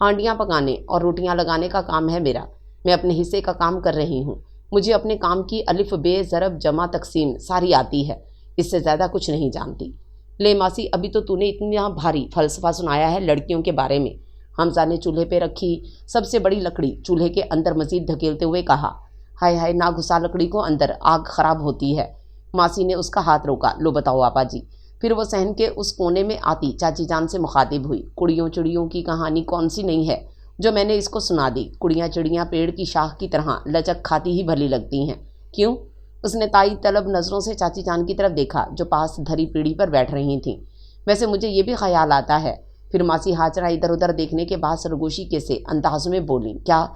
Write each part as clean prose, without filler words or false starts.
ہانڈیاں پکانے اور روٹیاں لگانے کا کام ہے میرا۔ میں اپنے حصے کا کام کر رہی ہوں۔ مجھے اپنے کام کی الف بے ضرب جمع تقسیم ساری آتی ہے، اس سے زیادہ کچھ نہیں جانتی۔ لے ماسی، ابھی تو نے اتنا بھاری فلسفہ سنایا ہے لڑکیوں کے بارے میں۔ حمزہ نے چولہے پہ رکھی سب سے بڑی لکڑی چولہے کے اندر مزید دھکیلتے ہوئے کہا۔ ہائے ہائے، نہ گھسا لکڑی کو اندر، آگ خراب ہوتی ہے۔ ماسی نے اس کا ہاتھ روکا۔ لو بتاؤ آپا جی۔ پھر وہ صحن کے اس کونے میں آتی چاچی جان سے مخاطب ہوئی۔ کڑیوں چڑیوں کی کہانی کون سی نہیں ہے جو میں نے اس کو سنا دی؟ کڑیاں چڑیاں پیڑ کی شاخ کی طرح لچک کھاتی ہی بھلی لگتی ہیں، کیوں؟ اس نے تائید طلب نظروں سے چاچی جان کی طرف دیکھا جو پاس دھری پیڑھی پر بیٹھ رہی تھیں۔ ویسے مجھے یہ بھی خیال آتا ہے۔ پھر ماسی ہاجرہ ادھر ادھر دیکھنے کے بعد سرگوشی کے سے انداز میں بولیں۔ کیا؟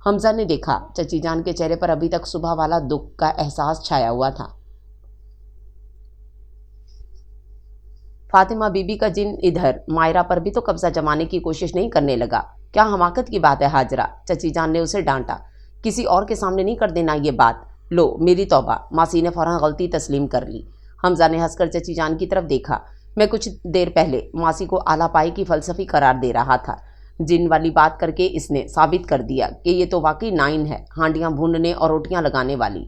حمزہ نے دیکھا۔ چچی جان کے چہرے پر ابھی تک صبح والا دکھ کا احساس چھایا ہوا تھا۔ فاطمہ بی بی کا جن ادھر مائرہ پر بھی تو قبضہ جمانے کی کوشش نہیں کرنے لگا؟ کیا حماقت کی بات ہے ہاجرہ؟ چچی جان نے اسے ڈانٹا۔ کسی اور کے سامنے نہیں کر دینا یہ بات۔ لو میری توبہ، ماسی نے فوراً غلطی تسلیم کر لی۔ حمزہ نے ہنس کر چچی جان کی طرف دیکھا۔ میں کچھ دیر پہلے ماسی کو اعلیٰ پائی کی فلسفی قرار دے رہا تھا۔ جن والی بات کر کے اس نے ثابت کر دیا کہ یہ تو واقعی نائن ہے، ہانڈیاں بھوننے اور روٹیاں لگانے والی۔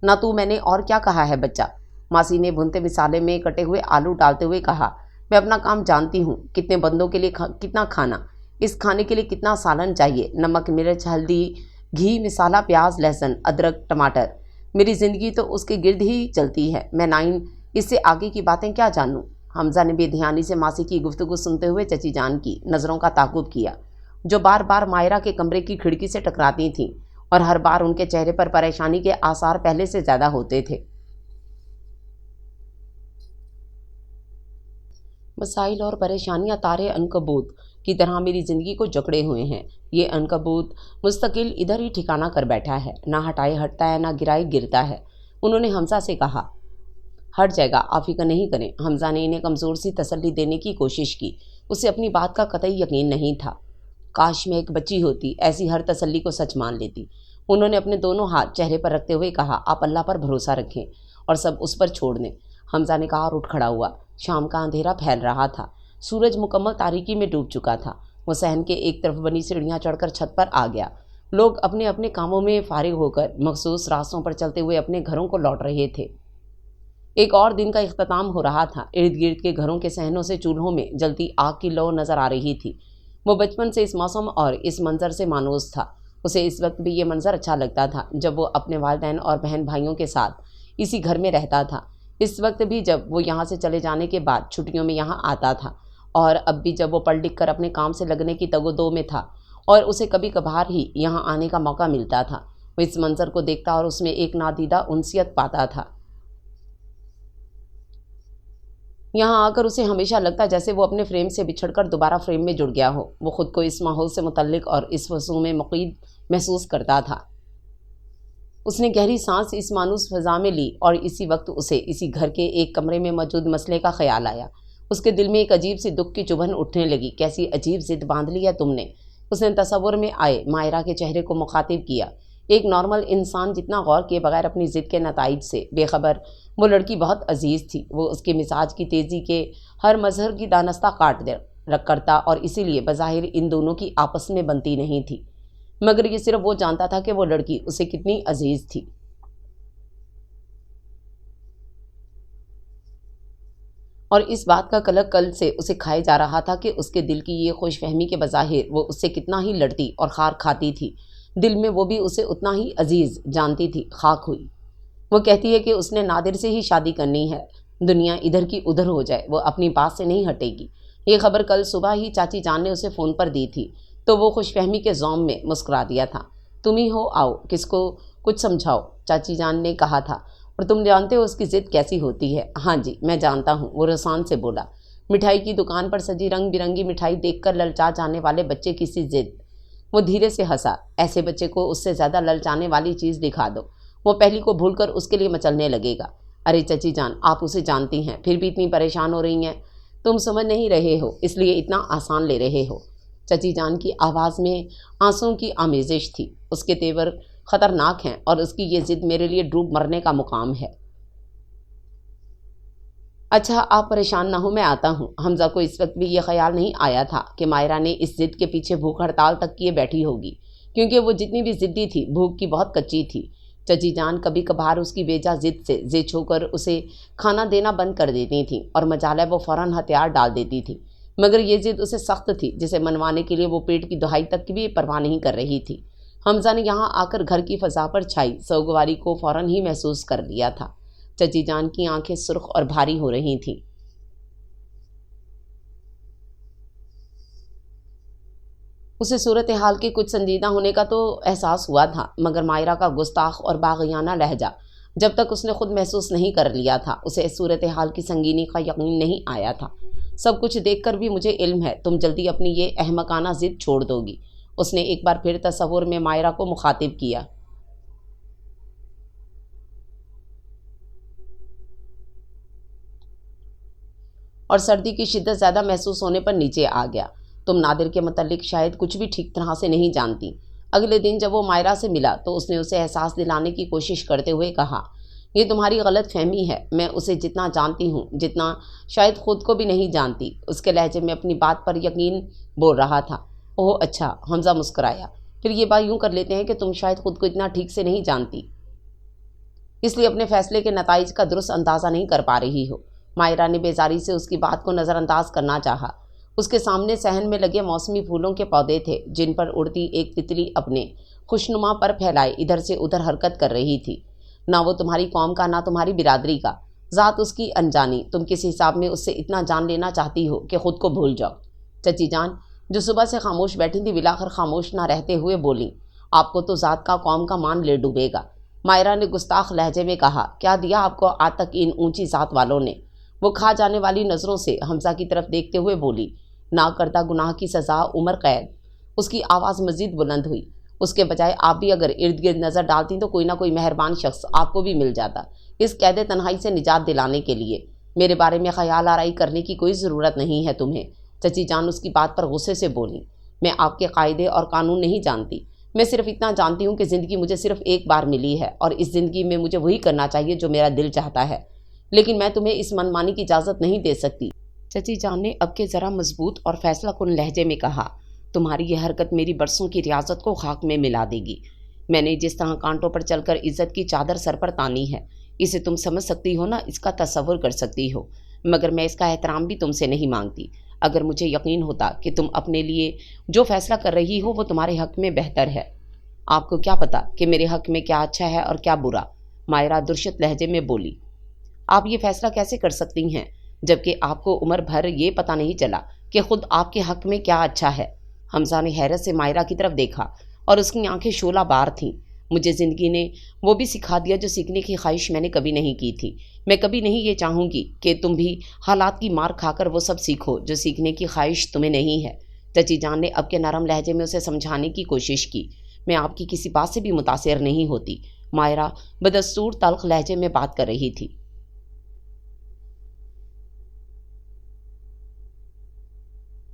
نہ تو میں نے اور کیا کہا ہے بچہ؟ ماسی نے بھونتے مسالے میں کٹے ہوئے آلو ڈالتے ہوئے کہا۔ میں اپنا کام جانتی ہوں، کتنے بندوں کے لیے کتنا کھانا، اس کھانے کے لیے کتنا سالن چاہیے، نمک مرچ ہلدی گھی مسالہ پیاز لہسن ادرک ٹماٹر۔ میری زندگی تو اس کے گرد ہی چلتی ہے، میں نائن، اس سے آگے کی باتیں کیا جانوں؟ حمزہ نے بے دھیانی سے ماسی کی گفتگو سنتے ہوئے چچی جان کی نظروں کا تعاقب کیا، جو بار بار مائرہ کے کمرے کی کھڑکی سے ٹکراتی تھیں، اور ہر بار ان کے چہرے پر پریشانی کے آثار پہلے سے زیادہ ہوتے تھے۔ مسائل اور پریشانیاں تارے عنکبوت کی طرح میری زندگی کو جکڑے ہوئے ہیں۔ یہ عنکبوت مستقل ادھر ہی ٹھکانہ کر بیٹھا ہے، نہ ہٹائے ہٹتا ہے، نہ گرائے گرتا ہے۔ انہوں نے حمزہ سے کہا۔ ہٹ جائے گا، آپ فکر نہیں کریں۔ حمزہ نے انہیں کمزور سی تسلی دینے کی کوشش کی۔ اسے اپنی بات کا قطعی یقین نہیں تھا۔ کاش میں ایک بچی ہوتی، ایسی ہر تسلی کو سچ مان لیتی۔ انہوں نے اپنے دونوں ہاتھ چہرے پر رکھتے ہوئے کہا، آپ اللہ پر بھروسہ رکھیں اور سب اس پر چھوڑ دیں۔ حمزہ نے کہا اور اٹھ کھڑا ہوا۔ شام کا اندھیرا پھیل رہا تھا، سورج مکمل تاریکی میں ڈوب چکا تھا۔ وہ صحن کے ایک طرف بنی سیڑھیاں چڑھ کر چھت پر آ گیا۔ لوگ اپنے اپنے کاموں میں فارغ ہو کر مخصوص راستوں پر چلتے ہوئے اپنے گھروں کو لوٹ رہے تھے۔ ایک اور دن کا اختتام ہو رہا تھا۔ ارد گرد کے گھروں کے صحنوں سے چولہوں میں جلتی آگ کی لو نظر آ رہی تھی۔ وہ بچپن سے اس موسم اور اس منظر سے مانوس تھا۔ اسے اس وقت بھی یہ منظر اچھا لگتا تھا جب وہ اپنے والدین اور بہن بھائیوں کے ساتھ اسی گھر میں رہتا تھا۔ اس وقت بھی جب وہ یہاں سے چلے جانے کے بعد چھٹیوں میں یہاں آتا تھا، اور اب بھی جب وہ پڑھ لکھ کر اپنے کام سے لگنے کی تگ و دو میں تھا اور اسے کبھی کبھار ہی یہاں آنے کا موقع ملتا تھا، وہ اس منظر کو دیکھتا اور اس میں ایک نادیدہ انسیت پاتا تھا۔ یہاں آ کر اسے ہمیشہ لگتا جیسے وہ اپنے فریم سے بچھڑ کر دوبارہ فریم میں جڑ گیا ہو۔ وہ خود کو اس ماحول سے متعلق اور اس وسوع میں مقید محسوس کرتا تھا۔ اس نے گہری سانس اس مانوس فضا میں لی اور اسی وقت اسے اسی گھر کے ایک کمرے میں موجود مسئلے کا خیال آیا۔ اس کے دل میں ایک عجیب سی دکھ کی چبھن اٹھنے لگی۔ کیسی عجیب ضد باندھ لی ہے تم نے؟ اس نے تصور میں آئے مائرہ کے چہرے کو مخاطب کیا۔ ایک نارمل انسان جتنا غور کیے بغیر اپنی ضد کے نتائج سے بے خبر، وہ لڑکی بہت عزیز تھی۔ وہ اس کے مزاج کی تیزی کے ہر مظہر کی دانستہ کاٹ رکھ کرتا اور اسی لیے بظاہر ان دونوں کی آپس میں بنتی نہیں تھی، مگر یہ صرف وہ جانتا تھا کہ وہ لڑکی اسے کتنی عزیز تھی۔ اور اس بات کا کلک کل سے اسے کھائے جا رہا تھا کہ اس کے دل کی یہ خوش فہمی کے بظاہر وہ اس سے کتنا ہی لڑتی اور خار کھاتی تھی، دل میں وہ بھی اسے اتنا ہی عزیز جانتی تھی۔ خاک ہوئی۔ وہ کہتی ہے کہ اس نے نادر سے ہی شادی کرنی ہے، دنیا ادھر کی ادھر ہو جائے، وہ اپنی بات سے نہیں ہٹے گی۔ یہ خبر کل صبح ہی چاچی جان نے اسے فون پر دی تھی، تو وہ خوش فہمی کے زوم میں مسکرا دیا تھا۔ تم ہی ہو، آؤ کس کو کچھ سمجھاؤ، چاچی جان نے کہا تھا، اور تم جانتے ہو اس کی ضد کیسی ہوتی ہے۔ ہاں جی میں جانتا ہوں، وہ رسان سے بولا۔ مٹھائی کی دکان پر سجی رنگ برنگی مٹھائی دیکھ کر للچا جانے والے بچے کی سی ضد۔ وہ دھیرے سے ہنسا۔ ایسے بچے کو اس سے زیادہ للچانے والی چیز دکھا دو، وہ پہلی کو بھول کر اس کے لیے مچلنے لگے گا۔ ارے چچی جان، آپ اسے جانتی ہیں، پھر بھی اتنی پریشان ہو رہی ہیں۔ تم سمجھ نہیں رہے ہو، اس لیے اتنا آسان لے رہے ہو۔ چچی جان کی آواز میں آنسوں کی آمیزش تھی۔ اس کے تیور خطرناک ہیں اور اس کی یہ ضد میرے لیے ڈوب مرنے کا مقام ہے۔ اچھا آپ پریشان نہ ہو، میں آتا ہوں۔ حمزہ کو اس وقت بھی یہ خیال نہیں آیا تھا کہ مائرہ نے اس ضد کے پیچھے بھوک ہڑتال تک کیے بیٹھی ہوگی، کیونکہ وہ جتنی بھی ضدی تھی بھوک کی بہت کچی تھی۔ چچی جان کبھی کبھار اس کی بیجا ضد سے زچ ہو کر اسے کھانا دینا بند کر دیتی تھیں اور مجالہ وہ فوراً ہتھیار ڈال دیتی تھی، مگر یہ ضد اسے سخت تھی جسے منوانے کے لیے وہ پیٹ کی دہائی تک کی بھی پرواہ نہیں کر رہی تھی۔ حمزہ نے یہاں آ کر گھر کی فضا پر چھائی سوگواری کو فوراً ہی محسوس کر لیا تھا۔ چچی جان کی آنکھیں سرخ اور بھاری ہو رہی تھیں۔ اسے صورتحال کے کچھ سنجیدہ ہونے کا تو احساس ہوا تھا، مگر مائرہ کا گستاخ اور باغیانہ لہجہ جب تک اس نے خود محسوس نہیں کر لیا تھا اسے صورتحال کی سنگینی کا یقین نہیں آیا تھا۔ سب کچھ دیکھ کر بھی مجھے علم ہے تم جلدی اپنی یہ احمقانہ ضد چھوڑ دو گی، اس نے ایک بار پھر تصور میں مائرہ کو مخاطب کیا۔ اور سردی کی شدت زیادہ محسوس ہونے پر نیچے آ گیا۔ تم نادر کے متعلق شاید کچھ بھی ٹھیک طرح سے نہیں جانتی۔ اگلے دن جب وہ مائرہ سے ملا تو اس نے اسے احساس دلانے کی کوشش کرتے ہوئے کہا، یہ تمہاری غلط فہمی ہے، میں اسے جتنا جانتی ہوں جتنا شاید خود کو بھی نہیں جانتی۔ اس کے لہجے میں اپنی بات پر یقین بول رہا تھا۔ اوہ اچھا، حمزہ مسکرایا، پھر یہ بات یوں کر لیتے ہیں کہ تم شاید خود کو اتنا ٹھیک سے نہیں جانتی، اس لیے اپنے فیصلے کے نتائج کا درست اندازہ نہیں کر پا رہی ہو۔ مائرہ نے بیزاری سے اس کی بات کو نظر انداز کرنا چاہا۔ اس کے سامنے صحن میں لگے موسمی پھولوں کے پودے تھے جن پر اڑتی ایک تتلی اپنے خوشنما پر پھیلائے ادھر سے ادھر حرکت کر رہی تھی۔ نہ وہ تمہاری قوم کا، نہ تمہاری برادری کا، ذات اس کی انجانی۔ تم کس حساب میں اس سے اتنا جان لینا چاہتی ہو کہ خود کو بھول جاؤ؟ چچی جان جو صبح سے خاموش بیٹھی تھی بلاخر خاموش نہ رہتے ہوئے بولی، آپ کو تو ذات کا قوم کا مان لے ڈوبے گا۔ مائرہ نے گستاخ لہجے میں کہا، کیا دیا آپ کو آج تک ان اونچی ذات والوں نے؟ وہ کھا جانے والی نظروں سے حمزہ کی طرف دیکھتے ہوئے بولی، نہ کردہ گناہ کی سزا عمر قید۔ اس کی آواز مزید بلند ہوئی، اس کے بجائے آپ بھی اگر ارد گرد نظر ڈالتی تو کوئی نہ کوئی مہربان شخص آپ کو بھی مل جاتا اس قید تنہائی سے نجات دلانے کے لیے۔ میرے بارے میں خیال آرائی کرنے کی کوئی ضرورت نہیں ہے تمہیں۔ چچی جان اس کی بات پر غصے سے بولی، میں آپ کے قاعدے اور قانون نہیں جانتی، میں صرف اتنا جانتی ہوں کہ زندگی مجھے صرف ایک بار ملی ہے اور اس زندگی میں مجھے وہی کرنا چاہیے جو میرا دل چاہتا ہے، لیکن میں تمہیں اس منمانی کی اجازت نہیں دے سکتی۔ چچی جان نے اب کے ذرا مضبوط اور فیصلہ کن لہجے میں کہا، تمہاری یہ حرکت میری برسوں کی ریاضت کو خاک میں ملا دے گی۔ میں نے جس طرح کانٹوں پر چل کر عزت کی چادر سر پر تانی ہے، اسے تم سمجھ سکتی ہو نا، اس کا تصور کر سکتی ہو، مگر میں اس کا احترام بھی تم سے نہیں مانگتی۔ اگر مجھے یقین ہوتا کہ تم اپنے لیے جو فیصلہ کر رہی ہو وہ تمہارے حق میں بہتر ہے، آپ کو کیا پتا کہ میرے حق میں کیا اچھا ہے اور کیا برا؟ مائرہ درشت لہجے میں بولی، آپ یہ فیصلہ کیسے کر سکتی ہیں جبکہ آپ کو عمر بھر یہ پتہ نہیں چلا کہ خود آپ کے حق میں کیا اچھا ہے؟ حمزہ نے حیرت سے مائرہ کی طرف دیکھا اور اس کی آنکھیں شعلہ بار تھیں۔ مجھے زندگی نے وہ بھی سکھا دیا جو سیکھنے کی خواہش میں نے کبھی نہیں کی تھی۔ میں کبھی نہیں یہ چاہوں گی کہ تم بھی حالات کی مار کھا کر وہ سب سیکھو جو سیکھنے کی خواہش تمہیں نہیں ہے۔ چچی جان نے اب کے نرم لہجے میں اسے سمجھانے کی کوشش کی، میں آپ کی کسی بات سے بھی متاثر نہیں ہوتی۔ مائرہ بدستور تلخ لہجے میں بات کر رہی تھی۔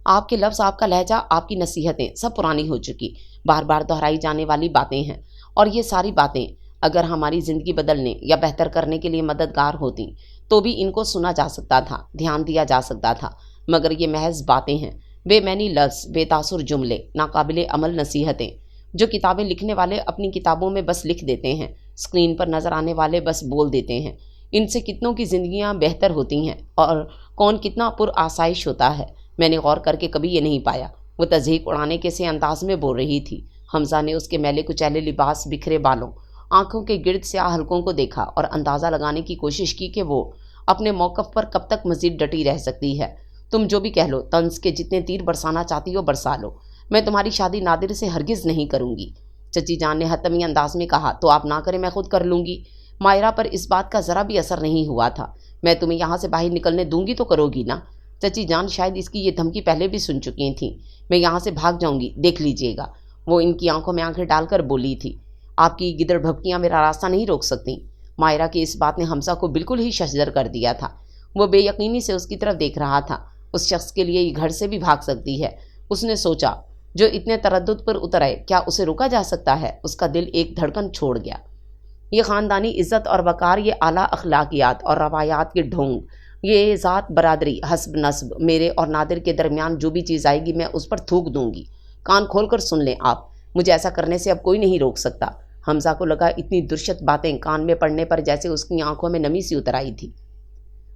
آپ کے لفظ، آپ کا لہجہ، آپ کی نصیحتیں سب پرانی ہو چکی، بار بار دہرائی جانے والی باتیں ہیں، اور یہ ساری باتیں اگر ہماری زندگی بدلنے یا بہتر کرنے کے لیے مددگار ہوتیں تو بھی ان کو سنا جا سکتا تھا، دھیان دیا جا سکتا تھا، مگر یہ محض باتیں ہیں، بے معنی لفظ، بے تاثر جملے، ناقابل عمل نصیحتیں جو کتابیں لکھنے والے اپنی کتابوں میں بس لکھ دیتے ہیں، اسکرین پر نظر آنے والے بس بول دیتے ہیں۔ ان سے کتنوں کی زندگیاں بہتر ہوتی ہیں اور کون کتنا پر آسائش ہوتا ہے، میں نے غور کر کے کبھی یہ نہیں پایا۔ وہ تضحیک اڑانے کے سے انداز میں بول رہی تھی۔ حمزہ نے اس کے میلے کچیلے لباس، بکھرے بالوں، آنکھوں کے گرد سیاہ حلقوں کو دیکھا اور اندازہ لگانے کی کوشش کی کہ وہ اپنے موقف پر کب تک مزید ڈٹی رہ سکتی ہے۔ تم جو بھی کہہ لو، طنز کے جتنے تیر برسانا چاہتی ہو برسا لو، میں تمہاری شادی نادر سے ہرگز نہیں کروں گی۔ چچی جان نے حتمی انداز میں کہا، تو آپ نہ کریں، میں خود کر لوں گی۔ مائرہ پر اس بات کا ذرا بھی اثر نہیں ہوا تھا۔ میں تمہیں یہاں سے باہر نکلنے دوں گی تو کرو گی نا؟ چچی جان شاید اس کی یہ دھمکی پہلے بھی سن چکی تھیں۔ میں یہاں سے بھاگ جاؤں گی، دیکھ لیجئے گا، وہ ان کی آنکھوں میں آنکھیں ڈال کر بولی تھی۔ آپ کی گدڑ بھبکیاں میرا راستہ نہیں روک سکتی۔ مائرہ کی اس بات نے حمزہ کو بالکل ہی ششدر کر دیا تھا۔ وہ بے یقینی سے اس کی طرف دیکھ رہا تھا۔ اس شخص کے لیے یہ گھر سے بھی بھاگ سکتی ہے، اس نے سوچا، جو اتنے تردد پر اتر آئے، کیا اسے روکا جا سکتا ہے؟ اس کا دل ایک دھڑکن چھوڑ گیا۔ یہ خاندانی عزت اور وقار، یہ اعلیٰ اخلاقیات اور روایات کے ڈھونگ یہ ذات برادری حسب نسب میرے اور نادر کے درمیان جو بھی چیز آئے گی میں اس پر تھوک دوں گی۔ کان کھول کر سن لیں آپ، مجھے ایسا کرنے سے اب کوئی نہیں روک سکتا۔ حمزہ کو لگا اتنی درشت باتیں کان میں پڑنے پر جیسے اس کی آنکھوں میں نمی سی اتر آئی تھی۔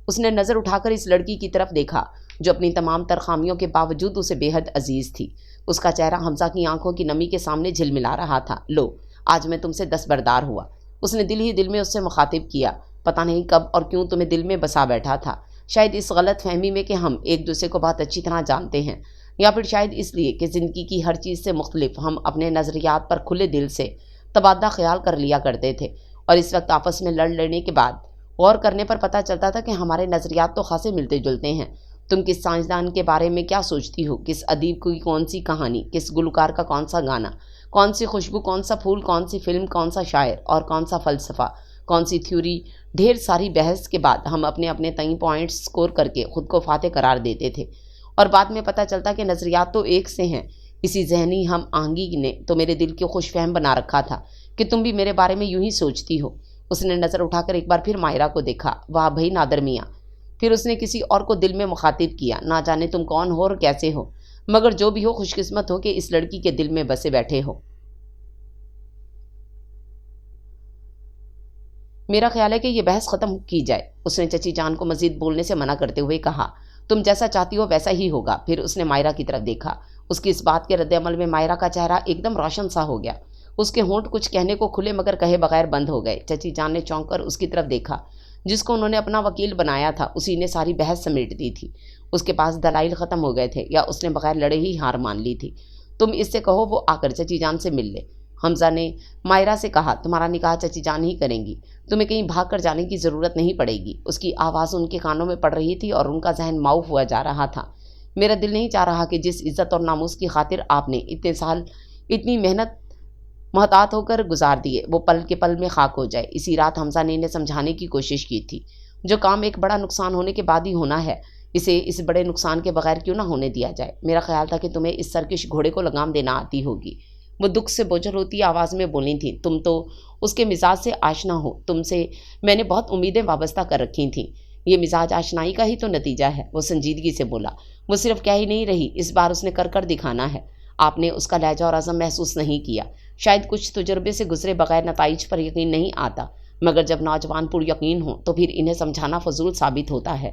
اس نے نظر اٹھا کر اس لڑکی کی طرف دیکھا جو اپنی تمام تر خامیوں کے باوجود اسے بے حد عزیز تھی۔ اس کا چہرہ حمزہ کی آنکھوں کی نمی کے سامنے جھلملا رہا تھا۔ لو، آج میں تم سے دستبردار ہوا۔ اس نے دل ہی دل میں اس سے مخاطب کیا۔ پتہ نہیں کب اور کیوں تمہیں دل میں بسا بیٹھا تھا، شاید اس غلط فہمی میں کہ ہم ایک دوسرے کو بہت اچھی طرح جانتے ہیں، یا پھر شاید اس لیے کہ زندگی کی ہر چیز سے مختلف ہم اپنے نظریات پر کھلے دل سے تبادلہ خیال کر لیا کرتے تھے، اور اس وقت آپس میں لڑ لینے کے بعد غور کرنے پر پتہ چلتا تھا کہ ہمارے نظریات تو خاصے ملتے جلتے ہیں۔ تم کس سائنسدان کے بارے میں کیا سوچتی ہو، کس ادیب کی کون سی کہانی، کس گلوکار کا کون سا گانا، کون سی خوشبو، کون سا پھول، کون سی فلم، کون سا شاعر اور کون سا فلسفہ، کون سی تھیوری۔ ڈھیر ساری بحث کے بعد ہم اپنے اپنے تئیں پوائنٹس سکور کر کے خود کو فاتح قرار دیتے تھے، اور بعد میں پتہ چلتا کہ نظریات تو ایک سے ہیں۔ اسی ذہنی ہم آہنگی نے تو میرے دل کو خوش فہم بنا رکھا تھا کہ تم بھی میرے بارے میں یوں ہی سوچتی ہو۔ اس نے نظر اٹھا کر ایک بار پھر مائرہ کو دیکھا۔ واہ بھئی نادر میاں۔ پھر اس نے کسی اور کو دل میں مخاطب کیا۔ نہ جانے تم کون ہو اور کیسے ہو، مگر جو بھی ہو خوش قسمت ہو کہ اس لڑکی کے دل میں بسے بیٹھے ہو۔ میرا خیال ہے کہ یہ بحث ختم کی جائے، اس نے چچی جان کو مزید بولنے سے منع کرتے ہوئے کہا۔ تم جیسا چاہتی ہو ویسا ہی ہوگا۔ پھر اس نے مائرہ کی طرف دیکھا۔ اس کی اس بات کے رد عمل میں مائرہ کا چہرہ ایک دم روشن سا ہو گیا۔ اس کے ہونٹ کچھ کہنے کو کھلے مگر کہے بغیر بند ہو گئے۔ چچی جان نے چونک کر اس کی طرف دیکھا۔ جس کو انہوں نے اپنا وکیل بنایا تھا اسی نے ساری بحث سمیٹ دی تھی۔ اس کے پاس دلائل ختم ہو گئے تھے، یا اس نے بغیر لڑے ہی ہار مان لی تھی۔ تم اس سے کہو وہ آ کر چچی جان سے مل لے۔ حمزہ نے مائرہ سے کہا، تمہارا نکاح چچی جان ہی کریں گی، تمہیں کہیں بھاگ کر جانے کی ضرورت نہیں پڑے گی۔ اس کی آواز ان کے کانوں میں پڑ رہی تھی اور ان کا ذہن معاف ہوا جا رہا تھا۔ میرا دل نہیں چاہ رہا کہ جس عزت اور ناموس کی خاطر آپ نے اتنے سال اتنی محنت محتاط ہو کر گزار دیے وہ پل کے پل میں خاک ہو جائے۔ اسی رات حمزہ نے انہیں سمجھانے کی کوشش کی تھی، جو کام ایک بڑا نقصان ہونے کے بعد ہی ہونا ہے اسے اس بڑے نقصان کے بغیر کیوں نہ ہونے دیا جائے۔ میرا خیال تھا کہ تمہیں اس سرکش گھوڑے کو لگام دینا آتی ہوگی۔ وہ دکھ سے بوجھل ہوتی آواز میں بولی تھیں، تم تو اس کے مزاج سے آشنا ہو، تم سے میں نے بہت امیدیں وابستہ کر رکھی تھیں، یہ مزاج آشنائی کا ہی تو نتیجہ ہے۔ وہ سنجیدگی سے بولا۔ وہ صرف کہہ ہی نہیں رہی، اس بار اس نے کر کر دکھانا ہے۔ آپ نے اس کا لہجہ اور عزم محسوس نہیں کیا۔ شاید کچھ تجربے سے گزرے بغیر نتائج پر یقین نہیں آتا، مگر جب نوجوان پر یقین ہوں تو پھر انہیں سمجھانا فضول ثابت ہوتا ہے۔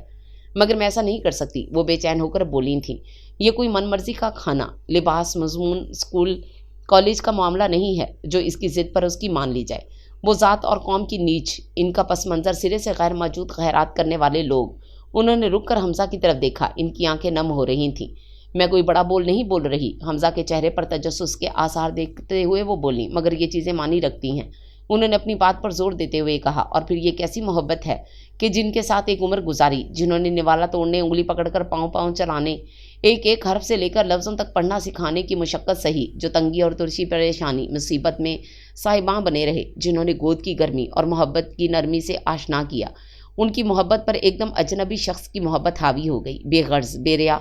مگر میں ایسا نہیں کر سکتی، وہ بے چین ہو کر بولی تھیں۔ یہ کوئی من مرضی کا کھانا، لباس، مضمون، اسکول کالج کا معاملہ نہیں ہے جو اس کی ضد پر اس کی مان لی جائے۔ وہ ذات اور قوم کی نیچ، ان کا پس منظر سرے سے غیر موجود خیرات کرنے والے لوگ۔ انہوں نے رک کر حمزہ کی طرف دیکھا، ان کی آنکھیں نم ہو رہی تھیں۔ میں کوئی بڑا بول نہیں بول رہی، حمزہ کے چہرے پر تجسس کے آثار دیکھتے ہوئے وہ بولی، مگر یہ چیزیں معنی رکھتی ہیں۔ انہوں نے اپنی بات پر زور دیتے ہوئے کہا، اور پھر یہ کیسی محبت ہے کہ جن کے ساتھ ایک عمر گزاری، جنہوں نے نوالا توڑنے، انگلی پکڑ کر پاؤں پاؤں چلانے، ایک ایک حرف سے لے کر لفظوں تک پڑھنا سکھانے کی مشقت سہی، جو تنگی اور ترشی پریشانی مصیبت میں صاحباں بنے رہے، جنہوں نے گود کی گرمی اور محبت کی نرمی سے آشنا کیا، ان کی محبت پر ایک دم اجنبی شخص کی محبت حاوی ہو گئی، بے غرض، بے ریا،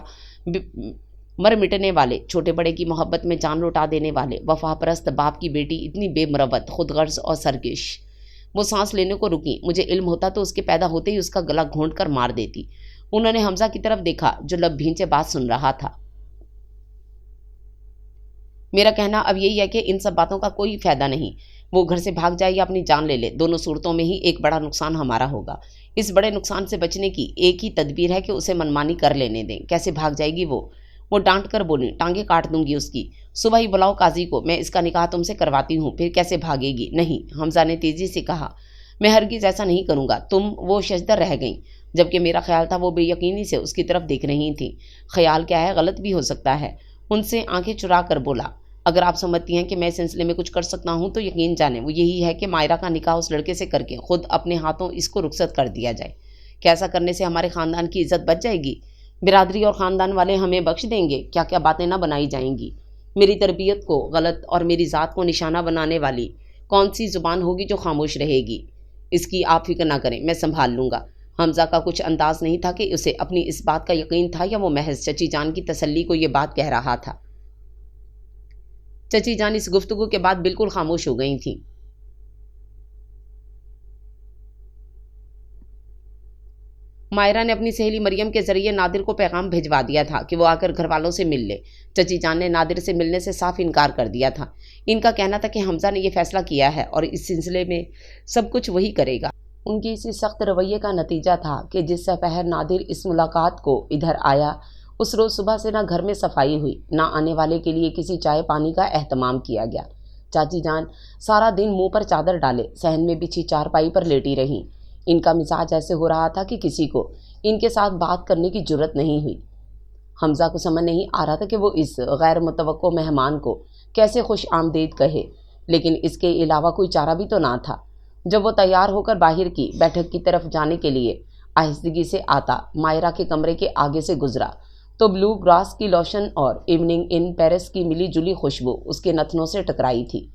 مر مٹنے والے، چھوٹے بڑے کی محبت میں جان لوٹا دینے والے، وفا پرست باپ کی بیٹی اتنی بے مروت، خود غرض اور سرکش۔ وہ سانس لینے کو رکی، مجھے علم ہوتا تو اس کے پیدا ہوتے ہی اس کا گلا گھونٹ کر مار دیتی۔ انہوں نے حمزہ کی طرف دیکھا جو لب بھینچے بات سن رہا تھا۔ میرا کہنا اب یہی ہے کہ ان سب باتوں کا کوئی فائدہ نہیں، وہ گھر سے بھاگ جائے یا اپنی جان لے لے، دونوں صورتوں میں ہی ایک بڑا نقصان ہمارا ہوگا۔ اس بڑے نقصان سے بچنے کی ایک ہی تدبیر ہے کہ اسے منمانی کر لینے دیں۔ کیسے بھاگ جائے گی وہ ڈانٹ کر بولی، ٹانگیں کاٹ دوں گی اس کی، صبح ہی بلاؤ قاضی کو، میں اس کا نکاح تم سے کرواتی ہوں، پھر کیسے بھاگے گی؟ نہیں، حمزہ نے تیزی سے کہا، میں ہرگز ایسا نہیں کروں گا۔ تم وہ ششدر رہ گئیں، جبکہ میرا خیال تھا وہ بے یقینی سے اس کی طرف دیکھ رہی تھیں۔ خیال کیا ہے، غلط بھی ہو سکتا ہے۔ ان سے آنکھیں چرا کر بولا، اگر آپ سمجھتی ہیں کہ میں اس سلسلے میں کچھ کر سکتا ہوں تو یقین جانیں وہ یہی ہے کہ مائرہ کا نکاح اس لڑکے سے کر کے خود اپنے ہاتھوں اس کو رخصت کر دیا جائے۔ کیا ایسا کرنے سے ہمارے خاندان کی عزت بچ جائے گی؟ برادری اور خاندان والے ہمیں بخش دیں گے؟ کیا کیا باتیں نہ بنائی جائیں گی؟ میری تربیت کو غلط اور میری ذات کو نشانہ بنانے والی کون سی زبان ہوگی جو خاموش رہے گی؟ اس کی آپ فکر نہ کریں، میں سنبھال لوں گا۔ حمزہ کا کچھ انداز نہیں تھا کہ اسے اپنی اس بات کا یقین تھا یا وہ محض چچی جان کی تسلی کو یہ بات کہہ رہا تھا۔ چچی جان اس گفتگو کے بعد بالکل خاموش ہو گئی تھیں۔ مائرہ نے اپنی سہیلی مریم کے ذریعے نادر کو پیغام بھیجوا دیا تھا کہ وہ آ کر گھر والوں سے مل لے۔ چچی جان نے نادر سے ملنے سے صاف انکار کر دیا تھا۔ ان کا کہنا تھا کہ حمزہ نے یہ فیصلہ کیا ہے اور اس سلسلے میں سب کچھ وہی کرے گا۔ ان کی اسی سخت رویے کا نتیجہ تھا کہ جس سپہر نادر اس ملاقات کو ادھر آیا، اس روز صبح سے نہ گھر میں صفائی ہوئی، نہ آنے والے کے لیے کسی چائے پانی کا اہتمام کیا گیا۔ چاچی جان سارا دن منہ پر چادر ڈالے صحن میں بچھی چارپائی پر لیٹی رہیں۔ ان کا مزاج ایسے ہو رہا تھا کہ کسی کو ان کے ساتھ بات کرنے کی جرت نہیں ہوئی۔ حمزہ کو سمجھ نہیں آ رہا تھا کہ وہ اس غیر متوقع مہمان کو کیسے خوش آمدید کہے، لیکن اس کے علاوہ کوئی چارہ بھی تو نہ تھا۔ جب وہ تیار ہو کر باہر کی بیٹھک کی طرف جانے کے لیے آہستگی سے آتا مائرہ کے کمرے کے آگے سے گزرا تو بلو گراس کی لوشن اور ایوننگ ان پیرس کی ملی جلی خوشبو اس کے نتنوں سے ٹکرائی تھی۔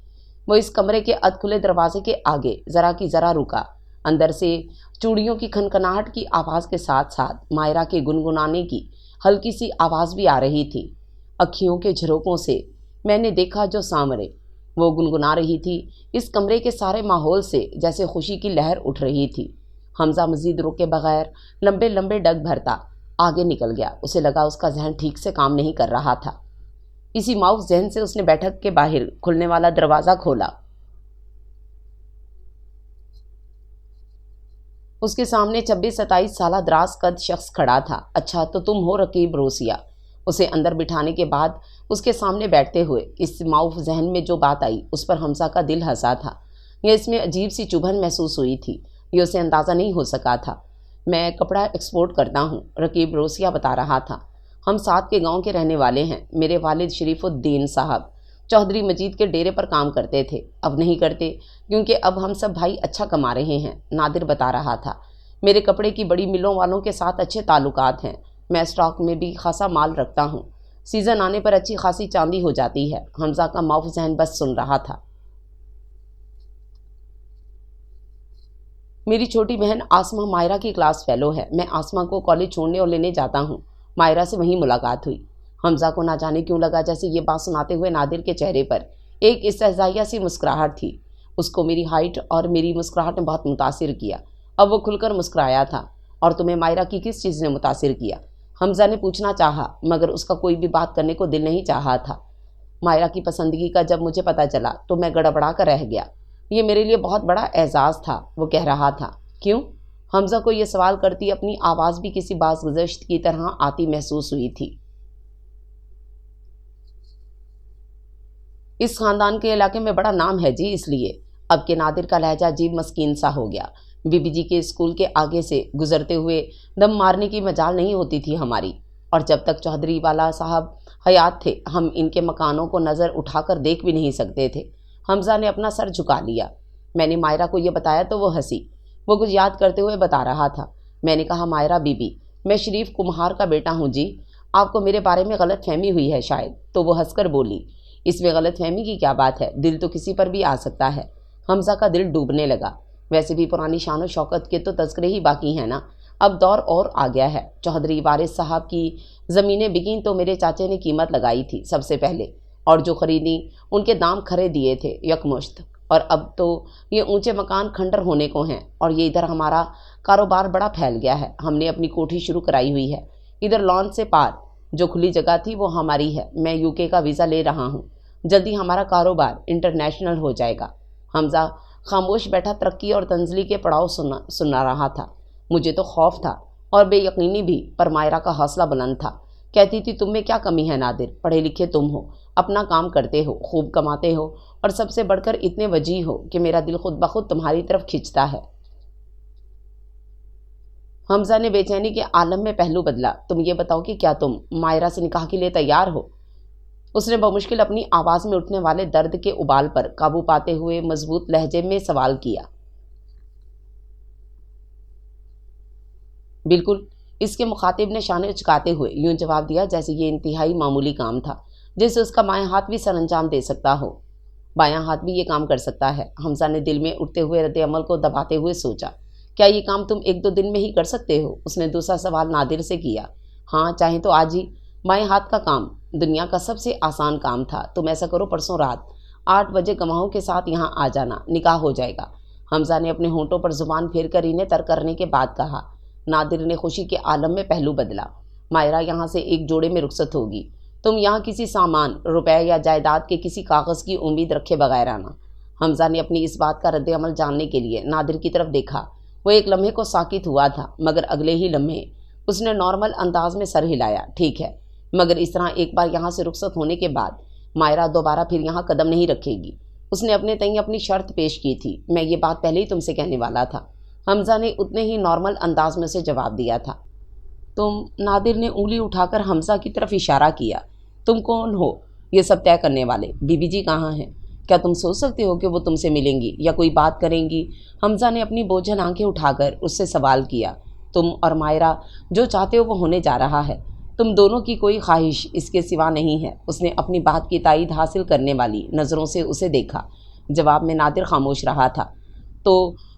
وہ اس کمرے کے ادھ کھلے دروازے کے آگے ذرا کی ذرا رکا۔ اندر سے چوڑیوں کی کھنکھناہٹ کی آواز کے ساتھ ساتھ مائرہ کے گنگنانے کی ہلکی سی آواز بھی آ رہی تھی۔ اکھیوں کے جھروکوں سے میں نے دیکھا جو سامنے، وہ گنگنا رہی تھی۔ اس کمرے کے سارے ماحول سے جیسے خوشی کی لہر اٹھ رہی تھی۔ حمزہ مزید رکے بغیر لمبے لمبے ڈگ بھرتا آگے نکل گیا۔ اسے لگا اس کا ذہن ٹھیک سے کام نہیں کر رہا تھا۔ اسی معاف ذہن سے اس نے بیٹھک کے باہر کھلنے والا دروازہ کھولا۔ اس کے سامنے 26-27 سالہ دراز قد شخص کھڑا تھا۔ اچھا تو تم ہو رقیب روسیہ؟ اسے اندر بٹھانے کے بعد اس کے سامنے بیٹھتے ہوئے اس معاف ذہن میں جو بات آئی اس پر حمزہ کا دل ہنسا تھا۔ یہ اس میں عجیب سی چبھن محسوس ہوئی تھی، یہ اسے اندازہ نہیں ہو سکا تھا۔ میں کپڑا ایکسپورٹ کرتا ہوں، رقیب روسیہ بتا رہا تھا۔ ہم ساتھ کے گاؤں کے رہنے والے ہیں۔ میرے والد شریف الدین صاحب چودھری مجید کے ڈیرے پر کام کرتے تھے، اب نہیں کرتے کیونکہ اب ہم سب بھائی اچھا کما رہے ہیں، نادر بتا رہا تھا۔ میرے کپڑے کی بڑی ملوں والوں کے ساتھ اچھے تعلقات ہیں، میں اسٹاک میں بھی خاصا مال رکھتا ہوں، سیزن آنے پر اچھی خاصی چاندی ہو جاتی ہے۔ حمزہ کا معاف ذہن بس سن رہا تھا۔ میری چھوٹی بہن آسمہ مائرہ کی کلاس فیلو ہے، میں آسمہ کو کالج چھوڑنے اور لینے جاتا ہوں۔ مائرہ سے وہیں ملاقات ہوئی۔ حمزہ کو نہ جانے کیوں لگا جیسے یہ بات سناتے ہوئے نادر کے چہرے پر ایک استہزائیہ سی مسکراہٹ تھی۔ اس کو میری ہائٹ اور میری مسکراہٹ نے بہت متاثر کیا۔ اب وہ کھل کر مسکرایا تھا۔ اور تمہیں مائرہ کی کس چیز نے متاثر کیا؟ حمزہ نے پوچھنا چاہا مگر اس کا کوئی بھی بات کرنے کو دل نہیں چاہا تھا۔ مائرہ کی پسندگی کا جب مجھے پتہ چلا تو میں گڑبڑا کر رہ گیا۔ یہ میرے لیے بہت بڑا اعزاز تھا، وہ کہہ رہا تھا۔ کیوں؟ حمزہ کو یہ سوال کرتی اپنی آواز بھی کسی باز گزشت کی طرح آتی محسوس ہوئی تھی۔ اس خاندان کے علاقے میں بڑا نام ہے جی، اس لیے۔ اب کے نادر کا لہجہ عجیب مسکین سا ہو گیا۔ بی بی جی کے اسکول کے آگے سے گزرتے ہوئے دم مارنے کی مجال نہیں ہوتی تھی ہماری، اور جب تک چودھری والا صاحب حیات تھے ہم ان کے مکانوں کو نظر اٹھا کر دیکھ بھی نہیں سکتے تھے۔ حمزہ نے اپنا سر جھکا لیا۔ میں نے مائرہ کو یہ بتایا تو وہ ہنسی۔ وہ کچھ یاد کرتے ہوئے بتا رہا تھا۔ میں نے کہا مائرہ بی بی، میں شریف کمہار کا بیٹا ہوں جی، آپ کو میرے بارے میں غلط فہمی ہوئی ہے شاید۔ تو وہ ہنس کر بولی، اس میں غلط فہمی کی کیا بات ہے، دل تو کسی پر بھی آ سکتا ہے۔ حمزہ کا دل ڈوبنے لگا۔ ویسے بھی پرانی شان و شوکت کے تو تذکرے ہی باقی ہیں نا، اب دور اور آ گیا ہے۔ چودھری وارث صاحب کی زمینیں بکیں تو میرے چاچے نے قیمت لگائی تھی سب سے پہلے، اور جو خریدی ان کے دام کھرے دیے تھے یکمشت، اور اب تو یہ اونچے مکان کھنڈر ہونے کو ہیں، اور یہ ادھر ہمارا کاروبار بڑا پھیل گیا ہے۔ ہم نے اپنی کوٹھی شروع کرائی ہوئی ہے ادھر لان سے پار، جو کھلی جگہ تھی وہ ہماری ہے۔ میں UK کا ویزا لے رہا ہوں، جلدی ہمارا کاروبار انٹرنیشنل ہو جائے گا۔ حمزہ خاموش بیٹھا ترقی اور تنزلی کے پڑاؤ سنا رہا تھا۔ مجھے تو خوف تھا اور بے یقینی بھی، پر مائرہ کا حوصلہ بلند تھا۔ کہتی تھی تم میں کیا کمی ہے نادر، پڑھے لکھے تم ہو، اپنا کام کرتے ہو، خوب کماتے ہو، اور سب سے بڑھ کر اتنے وجیح ہو کہ میرا دل خود بخود تمہاری طرف کھنچتا ہے۔ حمزہ نے بے چینی کے عالم میں پہلو بدلا۔ تم یہ بتاؤ کہ کیا تم مائرہ سے نکاح کے لیے تیار ہو؟ اس نے بمشکل اپنی آواز میں اٹھنے والے درد کے ابال پر قابو پاتے ہوئے مضبوط لہجے میں سوال کیا۔ بالکل، اس کے مخاطب نے شانے اچکاتے ہوئے یوں جواب دیا جیسے یہ انتہائی معمولی کام تھا جسے اس کا بائیں ہاتھ بھی سر انجام دے سکتا ہو۔ بایاں ہاتھ بھی یہ کام کر سکتا ہے۔ حمزہ نے دل میں اٹھتے ہوئے رد عمل کو دباتے ہوئے سوچا، کیا یہ کام تم 1-2 دن میں ہی کر سکتے ہو؟ اس نے دوسرا سوال نادر سے کیا۔ ہاں، چاہیں تو آج ہی۔ بائیں ہاتھ کا کام دنیا کا سب سے آسان کام تھا۔ تم ایسا کرو، پرسوں رات 8 بجے گواہوں کے ساتھ یہاں آ جانا، نکاح ہو جائے گا۔ حمزہ نے اپنے ہونٹوں پر زبان پھیر کر انہیں تر کرنے کے بعد کہا۔ نادر نے خوشی کے عالم میں پہلو بدلا۔ مائرہ یہاں سے ایک جوڑے میں رخصت ہوگی۔ تم یہاں کسی سامان، روپے یا جائیداد کے کسی کاغذ کی امید رکھے بغیر آنا۔ حمزہ نے اپنی اس بات کا رد عمل جاننے کے لیے نادر کی طرف دیکھا۔ وہ ایک لمحے کو ساکت ہوا تھا، مگر اگلے ہی لمحے اس نے نارمل انداز میں سر ہلایا۔ ٹھیک ہے، مگر اس طرح ایک بار یہاں سے رخصت ہونے کے بعد مائرہ دوبارہ پھر یہاں قدم نہیں رکھے گی۔ اس نے اپنے تئیں اپنی شرط پیش کی تھی۔ میں یہ بات پہلے ہی تم سے کہنے والا تھا، حمزہ نے اتنے ہی نارمل انداز میں اسے جواب دیا تھا۔ تم، نادر نے انگلی اٹھا کر حمزہ کی طرف اشارہ کیا، تم کون ہو یہ سب طے کرنے والے؟ بی بی جی کہاں ہیں؟ کیا تم سوچ سکتے ہو کہ وہ تم سے ملیں گی یا کوئی بات کریں گی؟ حمزہ نے اپنی بوجھل آنکھیں اٹھا کر اس سے سوال کیا۔ تم اور مائرہ جو چاہتے ہو وہ ہونے جا رہا ہے، تم دونوں کی کوئی خواہش اس کے سوا نہیں ہے۔ اس نے اپنی بات کی تائید حاصل کرنے والی نظروں سے اسے دیکھا۔ جواب میں نادر خاموش رہا تھا۔ تو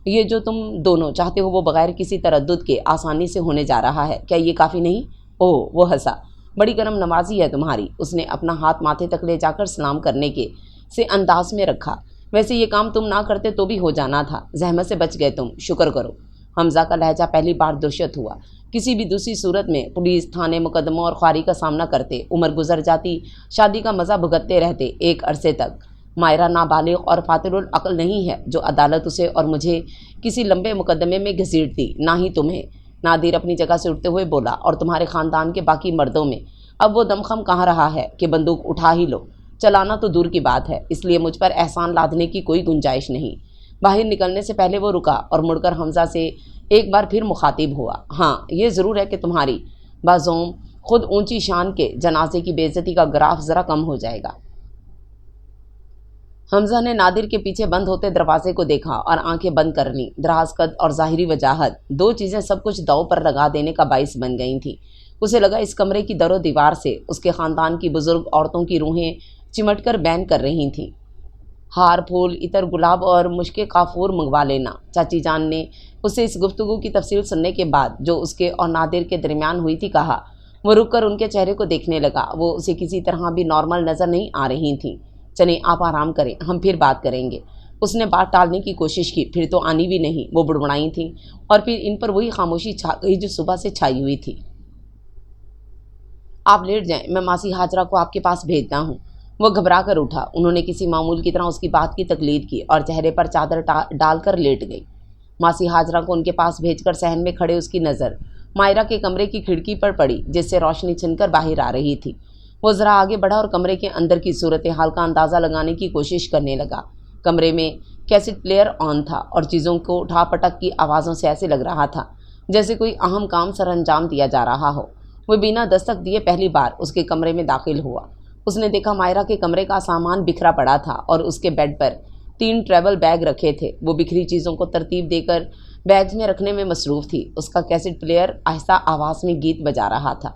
یہ جو تم دونوں چاہتے ہو وہ بغیر کسی تردد کے آسانی سے ہونے جا رہا ہے، کیا یہ کافی نہیں؟ اوہ، وہ ہنسا۔ بڑی کرم نوازی ہے تمہاری۔ اس نے اپنا ہاتھ ماتھے تک لے جا کر سلام کرنے کے سے انداز میں رکھا۔ ویسے یہ کام تم نہ کرتے تو بھی ہو جانا تھا، زحمت سے بچ گئے تم، شکر کرو۔ حمزہ کا لہجہ پہلی بار دہشت ہوا۔ کسی بھی دوسری صورت میں پولیس، تھانے، مقدموں اور خواری کا سامنا کرتے، عمر گزر جاتی، شادی کا مزہ بھگتتے رہتے ایک عرصے تک۔ مائرہ نابالغ اور فاطر العقل نہیں ہے جو عدالت اسے اور مجھے کسی لمبے مقدمے میں گھسیٹتی، نہ ہی تمہیں۔ نادر اپنی جگہ سے اٹھتے ہوئے بولا، اور تمہارے خاندان کے باقی مردوں میں اب وہ دمخم کہاں رہا ہے کہ بندوق اٹھا ہی لو؟ چلانا تو دور کی بات ہے، اس لیے مجھ پر احسان لادنے کی کوئی گنجائش نہیں۔ باہر نکلنے سے پہلے وہ رکا اور مڑ کر حمزہ سے ایک بار پھر مخاطب ہوا۔ ہاں، یہ ضرور ہے کہ تمہاری بازوم خود اونچی شان کے جنازے کی بے عزتی کا گراف ذرا کم ہو جائے گا۔ حمزہ نے نادر کے پیچھے بند ہوتے دروازے کو دیکھا اور آنکھیں بند کر لیں۔ دراز قد اور ظاہری وجاہت، دو چیزیں سب کچھ داؤ پر لگا دینے کا باعث بن گئی تھیں۔ اسے لگا اس کمرے کی در و دیوار سے اس کے خاندان کی بزرگ عورتوں کی روحیں چمٹ کر بین کر رہی تھیں۔ ہار، پھول، عطر، گلاب اور مشک کافور منگوا لینا۔ چاچی جان نے اسے اس گفتگو کی تفصیل سننے کے بعد جو اس کے اور نادر کے درمیان ہوئی تھی کہا۔ وہ رک کر ان کے چہرے کو دیکھنے لگا۔ وہ اسے کسی طرح بھی نارمل نظر نہیں آ رہی تھیں۔ چلیں آپ آرام کریں، ہم پھر بات کریں گے۔ اس نے بات ٹالنے کی کوشش کی، پھر تو آنی بھی نہیں۔ وہ بڑبڑائی تھیں اور پھر ان پر وہی خاموشی چھا گئی جو صبح سے چھائی ہوئی تھی۔ آپ لیٹ جائیں، میں ماسی ہاجرہ کو آپ کے پاس بھیجتا ہوں۔ وہ گھبرا کر اٹھا۔ انہوں نے کسی معمول کی طرح اس کی بات کی تقلید کی اور چہرے پر چادر ڈال کر لیٹ گئی۔ ماسی ہاجرہ کو ان کے پاس بھیج کر صحن میں کھڑے اس کی نظر مائرہ کے کمرے کی کھڑکی پر پڑی جس سے روشنی چھن کر باہر آ رہی تھی۔ وہ ذرا آگے بڑھا اور کمرے کے اندر کی صورتحال کا اندازہ لگانے کی کوشش کرنے لگا۔ کمرے میں کیسٹ پلیئر آن تھا اور چیزوں کو اٹھا پٹک کی آوازوں سے ایسے لگ رہا تھا جیسے کوئی اہم کام سر انجام دیا جا رہا ہو۔ وہ بنا دستک دیے پہلی بار اس کے کمرے میں داخل ہوا۔ اس نے دیکھا مائرہ کے کمرے کا سامان بکھرا پڑا تھا اور اس کے بیڈ پر 3 ٹریول بیگ رکھے تھے۔ وہ بکھری چیزوں کو ترتیب دے کر بیگز میں رکھنے میں مصروف تھی۔ اس کا کیسٹ پلیئر آہستہ آواز میں گیت بجا رہا تھا۔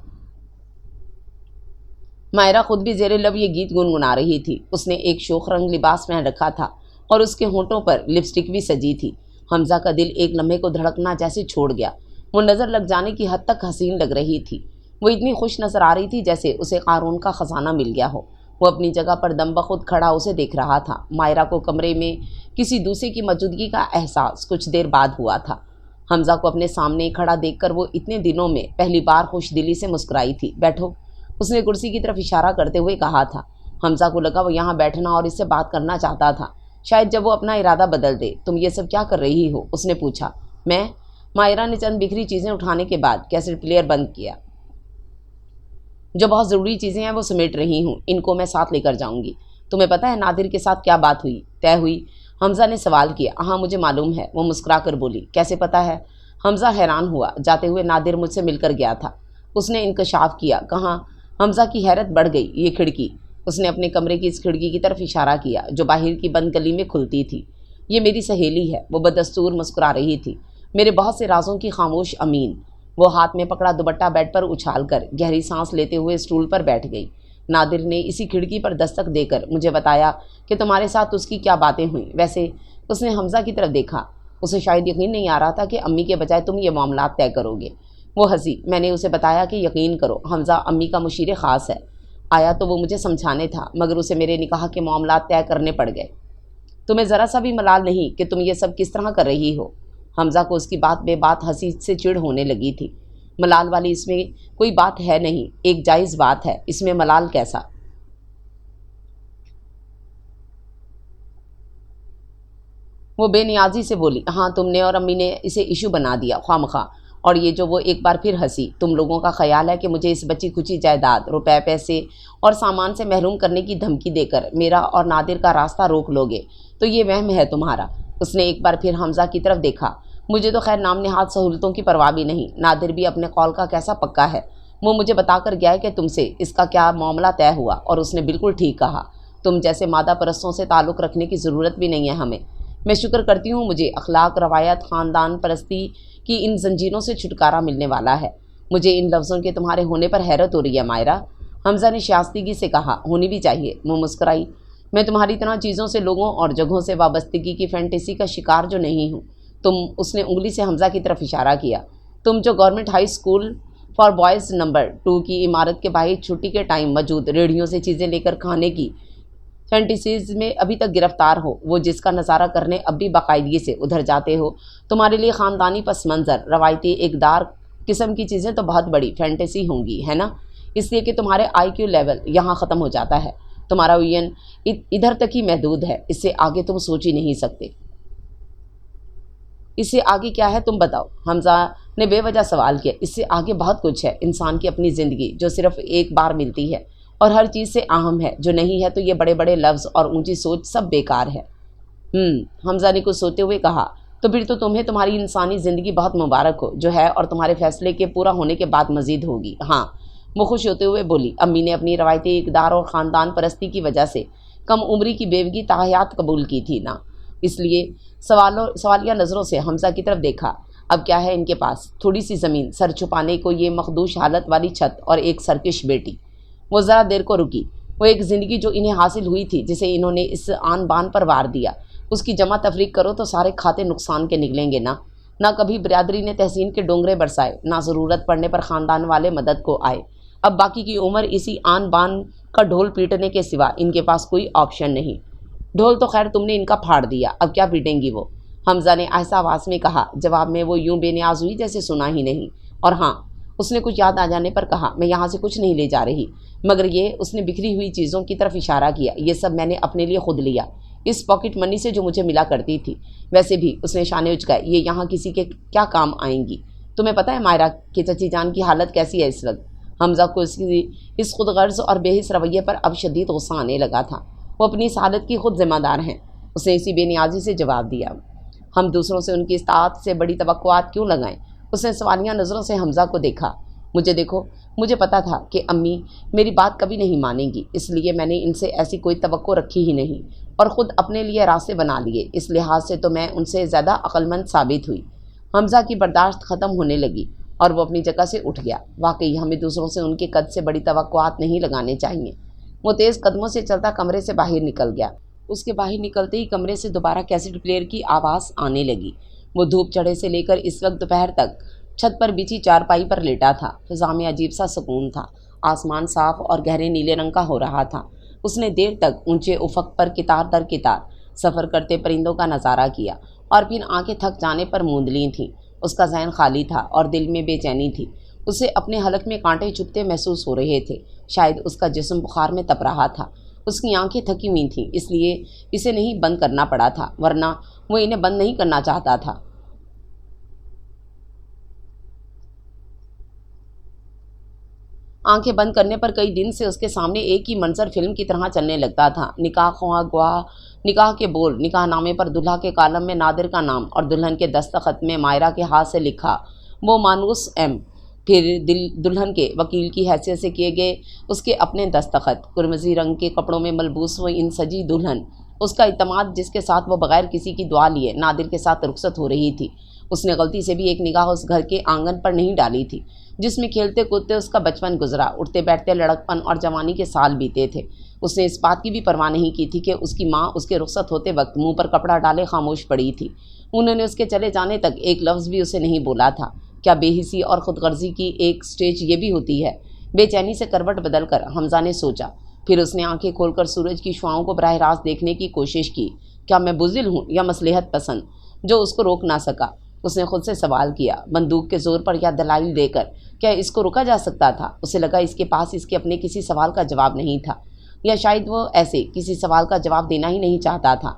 مائرہ خود بھی زیر لب یہ گیت گنگنا رہی تھی۔ اس نے ایک شوخ رنگ لباس پہن رکھا تھا اور اس کے ہونٹوں پر لپسٹک بھی سجی تھی۔ حمزہ کا دل ایک لمحے کو دھڑکنا جیسے چھوڑ گیا۔ وہ نظر لگ جانے کی حد تک حسین لگ رہی تھی۔ وہ اتنی خوش نظر آ رہی تھی جیسے اسے قارون کا خزانہ مل گیا ہو۔ وہ اپنی جگہ پر دم بخود کھڑا اسے دیکھ رہا تھا۔ مائرہ کو کمرے میں کسی دوسرے کی موجودگی کا احساس کچھ دیر بعد ہوا تھا۔ حمزہ کو اپنے سامنے کھڑا دیکھ کر وہ اتنے دنوں میں پہلی بار خوش دلی سے مسکرائی تھی۔ بیٹھو، اس نے کرسی کی طرف اشارہ کرتے ہوئے کہا تھا۔ حمزہ کو لگا وہ یہاں بیٹھنا اور اس سے بات کرنا چاہتا تھا، شاید جب وہ اپنا ارادہ بدل دے۔ تم یہ سب کیا کر رہی ہو؟ اس نے پوچھا۔ میں؟ مائرہ نے چند بکھری چیزیں اٹھانے کے بعد کیسٹ پلیئر بند کیا۔ جو بہت ضروری چیزیں ہیں وہ سمیٹ رہی ہوں، ان کو میں ساتھ لے کر جاؤں گی۔ تمہیں پتہ ہے نادر کے ساتھ کیا بات طے ہوئی؟ حمزہ نے سوال کیا۔ ہاں مجھے معلوم ہے، وہ مسکرا کر بولی۔ کیسے پتہ ہے؟ حمزہ حیران ہوا۔ جاتے ہوئے نادر مجھ سے مل کر گیا تھا، اس نے انکشاف کیا۔ کہاں؟ حمزہ کی حیرت بڑھ گئی۔ یہ کھڑکی، اس نے اپنے کمرے کی اس کھڑکی کی طرف اشارہ کیا جو باہر کی بند گلی میں کھلتی تھی۔ یہ میری سہیلی ہے، وہ بدستور مسکرا رہی تھی، میرے بہت سے رازوں کی خاموش امین۔ وہ ہاتھ میں پکڑا دوپٹہ بیڈ پر اچھال کر گہری سانس لیتے ہوئے اسٹول پر بیٹھ گئی۔ نادر نے اسی کھڑکی پر دستک دے کر مجھے بتایا کہ تمہارے ساتھ اس کی کیا باتیں ہوئیں۔ ویسے اس نے حمزہ کی طرف دیکھا۔ اسے شاید یقین نہیں آ رہا تھا کہ امی کے بجائے تم یہ معاملات طے کرو گے۔ وہ ہنسی۔ میں نے اسے بتایا کہ یقین کرو، حمزہ امی کا مشیر خاص ہے۔ آیا تو وہ مجھے سمجھانے تھا، مگر اسے میرے نکاح کے معاملات طے کرنے پڑ گئے۔ تمہیں ذرا سا بھی ملال نہیں کہ تم یہ سب کس طرح کر رہی ہو؟ حمزہ کو اس کی بات بے بات ہنسی سے چڑ ہونے لگی تھی۔ ملال والی اس میں کوئی بات ہے نہیں، ایک جائز بات ہے، اس میں ملال کیسا؟ وہ بے نیازی سے بولی، ہاں تم نے اور امی نے اسے ایشو بنا دیا خواہ مخواہ، اور یہ جو وہ ایک بار پھر ہنسی، تم لوگوں کا خیال ہے کہ مجھے اس بچی کچی جائیداد، روپے پیسے اور سامان سے محروم کرنے کی دھمکی دے کر میرا اور نادر کا راستہ روک لو گے، تو یہ وہم ہے تمہارا۔ اس نے ایک بار پھر حمزہ کی طرف دیکھا۔ مجھے تو خیر نام نہاد سہولتوں کی پرواہ بھی نہیں، نادر بھی اپنے قول کا کیسا پکا ہے، وہ مجھے بتا کر گیا ہے کہ تم سے اس کا کیا معاملہ طے ہوا، اور اس نے بالکل ٹھیک کہا، تم جیسے مادہ پرستوں سے تعلق رکھنے کی ضرورت بھی نہیں ہے ہمیں۔ میں شکر کرتی ہوں مجھے اخلاق، روایت، خاندان پرستی کی ان زنجیروں سے چھٹکارا ملنے والا ہے۔ مجھے ان لفظوں کے تمہارے ہونے پر حیرت ہو رہی ہے مائرہ، حمزہ نے شائستگی سے کہا۔ ہونی بھی چاہیے، وہ مسکرائی۔ میں تمہاری طرح چیزوں سے، لوگوں اور جگہوں سے وابستگی کی فینٹیسی کا شکار جو نہیں ہوں۔ اس نے انگلی سے حمزہ کی طرف اشارہ کیا۔ تم جو government high school for boys number 2 کی عمارت کے باہر چھٹی کے ٹائم موجود ریڑھیوں سے چیزیں لے کر کھانے کی فینٹیسیز میں ابھی تک گرفتار ہو، وہ جس کا نظارہ کرنے اب بھی باقاعدگی سے ادھر جاتے ہو، تمہارے لیے خاندانی پس منظر، روایتی اقدار قسم کی چیزیں تو بہت بڑی فینٹیسی ہوں گی، ہے نا؟ اس لیے کہ تمہارے آئی کیو لیول یہاں ختم ہو جاتا ہے، تمہارا ویژن ادھر تک ہی محدود ہے، اس سے آگے تم سوچ ہی نہیں سکتے۔ اس سے آگے کیا ہے تم بتاؤ؟ حمزہ نے بے وجہ سوال کیا۔ اس سے آگے بہت کچھ ہے، انسان کی اپنی زندگی جو صرف ایک بار ملتی ہے اور ہر چیز سے اہم ہے، جو نہیں ہے تو یہ بڑے بڑے لفظ اور اونچی سوچ سب بیکار ہے۔ حمزہ نے کچھ سوچتے ہوئے کہا، تو پھر تو تمہیں تمہاری انسانی زندگی بہت مبارک ہو، جو ہے اور تمہارے فیصلے کے پورا ہونے کے بعد مزید ہوگی۔ ہاں، وہ خوش ہوتے ہوئے بولی، امی نے اپنی روایتی اقدار اور خاندان پرستی کی وجہ سے کم عمری کی بیوگی تاحیات قبول کی تھی نا، اس لیے سوالیہ نظروں سے حمزہ کی طرف دیکھا۔ اب کیا ہے ان کے پاس؟ تھوڑی سی زمین، سر چھپانے کو یہ مخدوش حالت والی چھت اور ایک سرکش بیٹی۔ وہ ذرا دیر کو رکی۔ وہ ایک زندگی جو انہیں حاصل ہوئی تھی، جسے انہوں نے اس آن بان پر وار دیا، اس کی جمع تفریق کرو تو سارے کھاتے نقصان کے نکلیں گے نا۔ نہ کبھی برادری نے تحسین کے ڈونگرے برسائے، نہ ضرورت پڑنے پر خاندان والے مدد کو آئے۔ اب باقی کی عمر اسی آن بان کا ڈھول پیٹنے کے سوا ان کے پاس کوئی آپشن نہیں۔ ڈھول تو خیر تم نے ان کا پھاڑ دیا، اب کیا پیٹیں گی وہ؟ حمزہ نے آہستہ آواز میں کہا۔ جواب میں وہ یوں بے نیاز ہوئی جیسے سنا ہی نہیں۔ اور ہاں، اس نے کچھ یاد آ جانے پر کہا، میں یہاں سے کچھ نہیں لے جا رہی، مگر یہ، اس نے بکھری ہوئی چیزوں کی طرف اشارہ کیا، یہ سب میں نے اپنے لیے خود لیا، اس پاکٹ منی سے جو مجھے ملا کرتی تھی۔ ویسے بھی، اس نے شانے اچکائے، یہ یہاں کسی کے کیا کام آئیں گی؟ تمہیں پتہ ہے مائرہ کہ چچی جان کی حالت کیسی ہے اس وقت؟ حمزہ کو اس خود غرض اور بے حس رویے پر اب شدید غصہ آنے لگا تھا۔ وہ اپنی اس حالت کی خود ذمہ دار ہیں، اس نے اسی بے نیازی سے جواب دیا۔ ہم دوسروں سے ان کی اطاعت سے بڑی توقعات کیوں لگائیں؟ اس نے سوالیہ نظروں سے حمزہ کو دیکھا۔ مجھے دیکھو، مجھے پتا تھا کہ امی میری بات کبھی نہیں مانیں گی، اس لیے میں نے ان سے ایسی کوئی توقع رکھی ہی نہیں، اور خود اپنے لیے راستے بنا لیے، اس لحاظ سے تو میں ان سے زیادہ عقل مند ثابت ہوئی۔ حمزہ کی برداشت ختم ہونے لگی اور وہ اپنی جگہ سے اٹھ گیا۔ واقعی ہمیں دوسروں سے ان کے قد سے بڑی توقعات نہیں لگانے چاہیے۔ وہ تیز قدموں سے چلتا کمرے سے باہر نکل گیا۔ اس کے باہر نکلتے ہی کمرے سے دوبارہ کیسٹ پلیئر کی آواز آنے لگی۔ وہ دھوپ چڑھے سے لے کر اس وقت دوپہر تک چھت پر بچھی چارپائی پر لیٹا تھا۔ فضا میں عجیب سا سکون تھا، آسمان صاف اور گہرے نیلے رنگ کا ہو رہا تھا۔ اس نے دیر تک اونچے افق پر قطار در قطار سفر کرتے پرندوں کا نظارہ کیا، اور پھر آنکھیں تھک جانے پر موند لی تھیں۔ اس کا ذہن خالی تھا اور دل میں بے چینی تھی۔ اسے اپنے حلق میں کانٹے چبھتے محسوس ہو رہے تھے، شاید اس کا جسم بخار میں تپ رہا تھا۔ اس کی آنکھیں تھکی ہوئی تھیں، اس لیے اسے نہیں بند کرنا پڑا تھا، ورنہ وہ انہیں بند نہیں کرنا چاہتا تھا۔ آنکھیں بند کرنے پر کئی دن سے اس کے سامنے ایک ہی منظر فلم کی طرح چلنے لگتا تھا۔ نکاح خواہ گواہ، نکاح کے بول، نکاح نامے پر دلہا کے کالم میں نادر کا نام اور دلہن کے دستخط میں مائرہ کے ہاتھ سے لکھا وہ مانوس ایم، پھر دلہن کے وکیل کی حیثیت سے کیے گئے اس کے اپنے دستخط، قرمزی رنگ کے کپڑوں میں ملبوس وہ ان سجی دلہن، اس کا اعتماد جس کے ساتھ وہ بغیر کسی کی دعا لیے نادر کے ساتھ رخصت ہو رہی تھی۔ اس نے غلطی سے بھی ایک نگاہ اس گھر کے آنگن پر نہیں ڈالی تھی جس میں کھیلتے کودتے اس کا بچپن گزرا، اٹھتے بیٹھتے لڑکپن اور جوانی کے سال بیتے تھے۔ اس نے اس بات کی بھی پرواہ نہیں کی تھی کہ اس کی ماں اس کے رخصت ہوتے وقت منہ پر کپڑا ڈالے خاموش پڑی تھی۔ انہوں نے اس کے چلے جانے تک ایک لفظ بھی اسے نہیں بولا تھا۔ کیا بے حسی اور خود غرضی کی ایک سٹیج یہ بھی ہوتی ہے؟ بے چینی سے کروٹ بدل کر حمزہ نے سوچا، پھر اس نے آنکھیں کھول کر سورج کی شعاؤں کو براہ راست دیکھنے کی کوشش کی۔ کیا میں بزدل ہوں یا مصلحت پسند؟ جو اس کو روک نہ سکا۔ اس نے خود سے سوال کیا، بندوق کے زور پر یا دلائل دے کر کیا اس کو روکا جا سکتا تھا؟ اسے لگا اس کے پاس اس کے اپنے کسی سوال کا جواب نہیں تھا، یا شاید وہ ایسے کسی سوال کا جواب دینا ہی نہیں چاہتا تھا۔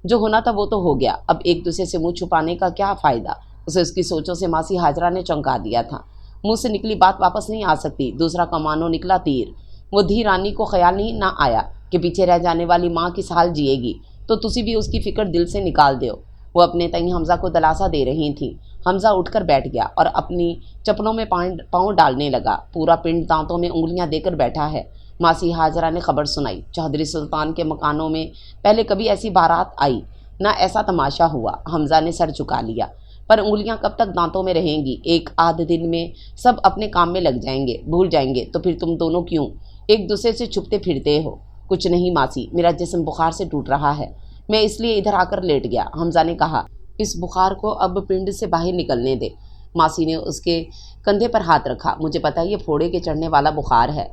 جو ہونا تھا وہ تو ہو گیا، اب ایک دوسرے سے منہ چھپانے کا کیا فائدہ؟ اسے اس کی سوچوں سے ماسی ہاجرہ نے چونکا دیا تھا۔ منہ سے نکلی بات واپس نہیں آ سکتی، دوسرا کمانوں نکلا تیر۔ وہ دھی رانی کو خیال نہیں نہ آیا کہ پیچھے رہ جانے والی ماں کس حال جیے گی، تو تسی بھی اس کی فکر دل سے نکال دیو۔ وہ اپنے تئیں حمزہ کو دلاسا دے رہی تھیں۔ حمزہ اٹھ کر بیٹھ گیا اور اپنی چپلوں میں پاؤں ڈالنے لگا۔ پورا پنڈ دانتوں میں انگلیاں دے کر بیٹھا ہے۔ ماسی ہاجرہ نے خبر سنائی، چودھری سلطان کے مکانوں میں پہلے کبھی ایسی بارات آئی نہ ایسا تماشا ہوا۔ حمزہ نے سر جھکا لیا، پر انگلیاں کب تک دانتوں میں رہیں گی؟ ایک آدھ دن میں سب اپنے کام میں لگ جائیں گے، بھول جائیں گے، تو پھر تم دونوں کیوں ایک دوسرے سے چھپتے پھرتے ہو؟ کچھ نہیں ماسی، میرا جسم بخار سے ٹوٹ رہا ہے، میں اس لیے ادھر آ کر لیٹ گیا۔ حمزہ نے کہا، اس بخار کو اب پنڈ سے باہر نکلنے دے۔ ماسی نے اس کے کندھے پر ہاتھ رکھا، مجھے پتا یہ پھوڑے کے چڑھنے والا بخار ہے،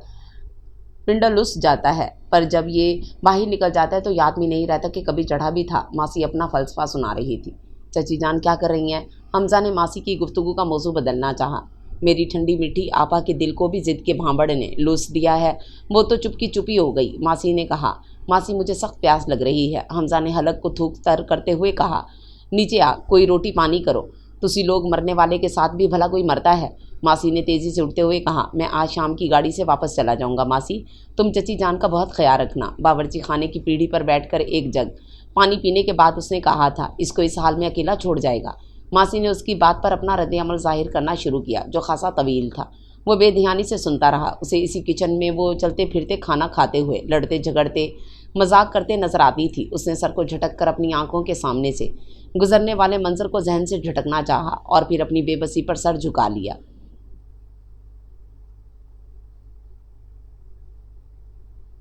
پنڈا لس جاتا ہے، پر جب یہ باہر نکل جاتا ہے تو یاد بھی نہیں رہتا کہ کبھی چڑھا بھی تھا۔ ماسی اپنا فلسفہ سنا رہی تھی۔ چچی جان کیا کر رہی ہیں؟ حمزہ نے ماسی کی گفتگو کا موضوع بدلنا چاہا۔ میری ٹھنڈی میٹھی آپا کے دل کو بھی ضد کے بھانبڑ نے لوس دیا ہے، وہ تو چپ کی چپی ہو گئی۔ ماسی نے کہا، ماسی مجھے سخت پیاس لگ رہی ہے۔ حمزہ نے حلق کو تھوک تر کرتے ہوئے کہا، نیچے آ، کوئی روٹی پانی کرو، تسی لوگ مرنے والے کے ساتھ بھی بھلا کوئی مرتا ہے؟ ماسی نے تیزی سے اٹھتے ہوئے کہا، میں آج شام کی گاڑی سے واپس چلا جاؤں گا ماسی، تم چچی جان کا بہت خیال رکھنا۔ باورچی خانے کی پیڑھی پر بیٹھ کر ایک جگ پانی پینے کے بعد اس نے کہا تھا، اس کو اس حال میں اکیلا چھوڑ جائے گا؟ ماسی نے اس کی بات پر اپنا رد عمل ظاہر کرنا شروع کیا، جو خاصا طویل تھا۔ وہ بے دھیانی سے سنتا رہا۔ اسے اسی کچن میں وہ چلتے پھرتے کھانا کھاتے ہوئے لڑتے جھگڑتے مذاق کرتے نظر آتی تھی۔ اس نے سر کو جھٹک کر اپنی آنکھوں کے سامنے سے گزرنے والے منظر کو ذہن سے جھٹکنا چاہا اور پھر اپنی بے بسی پر سر جھکا لیا۔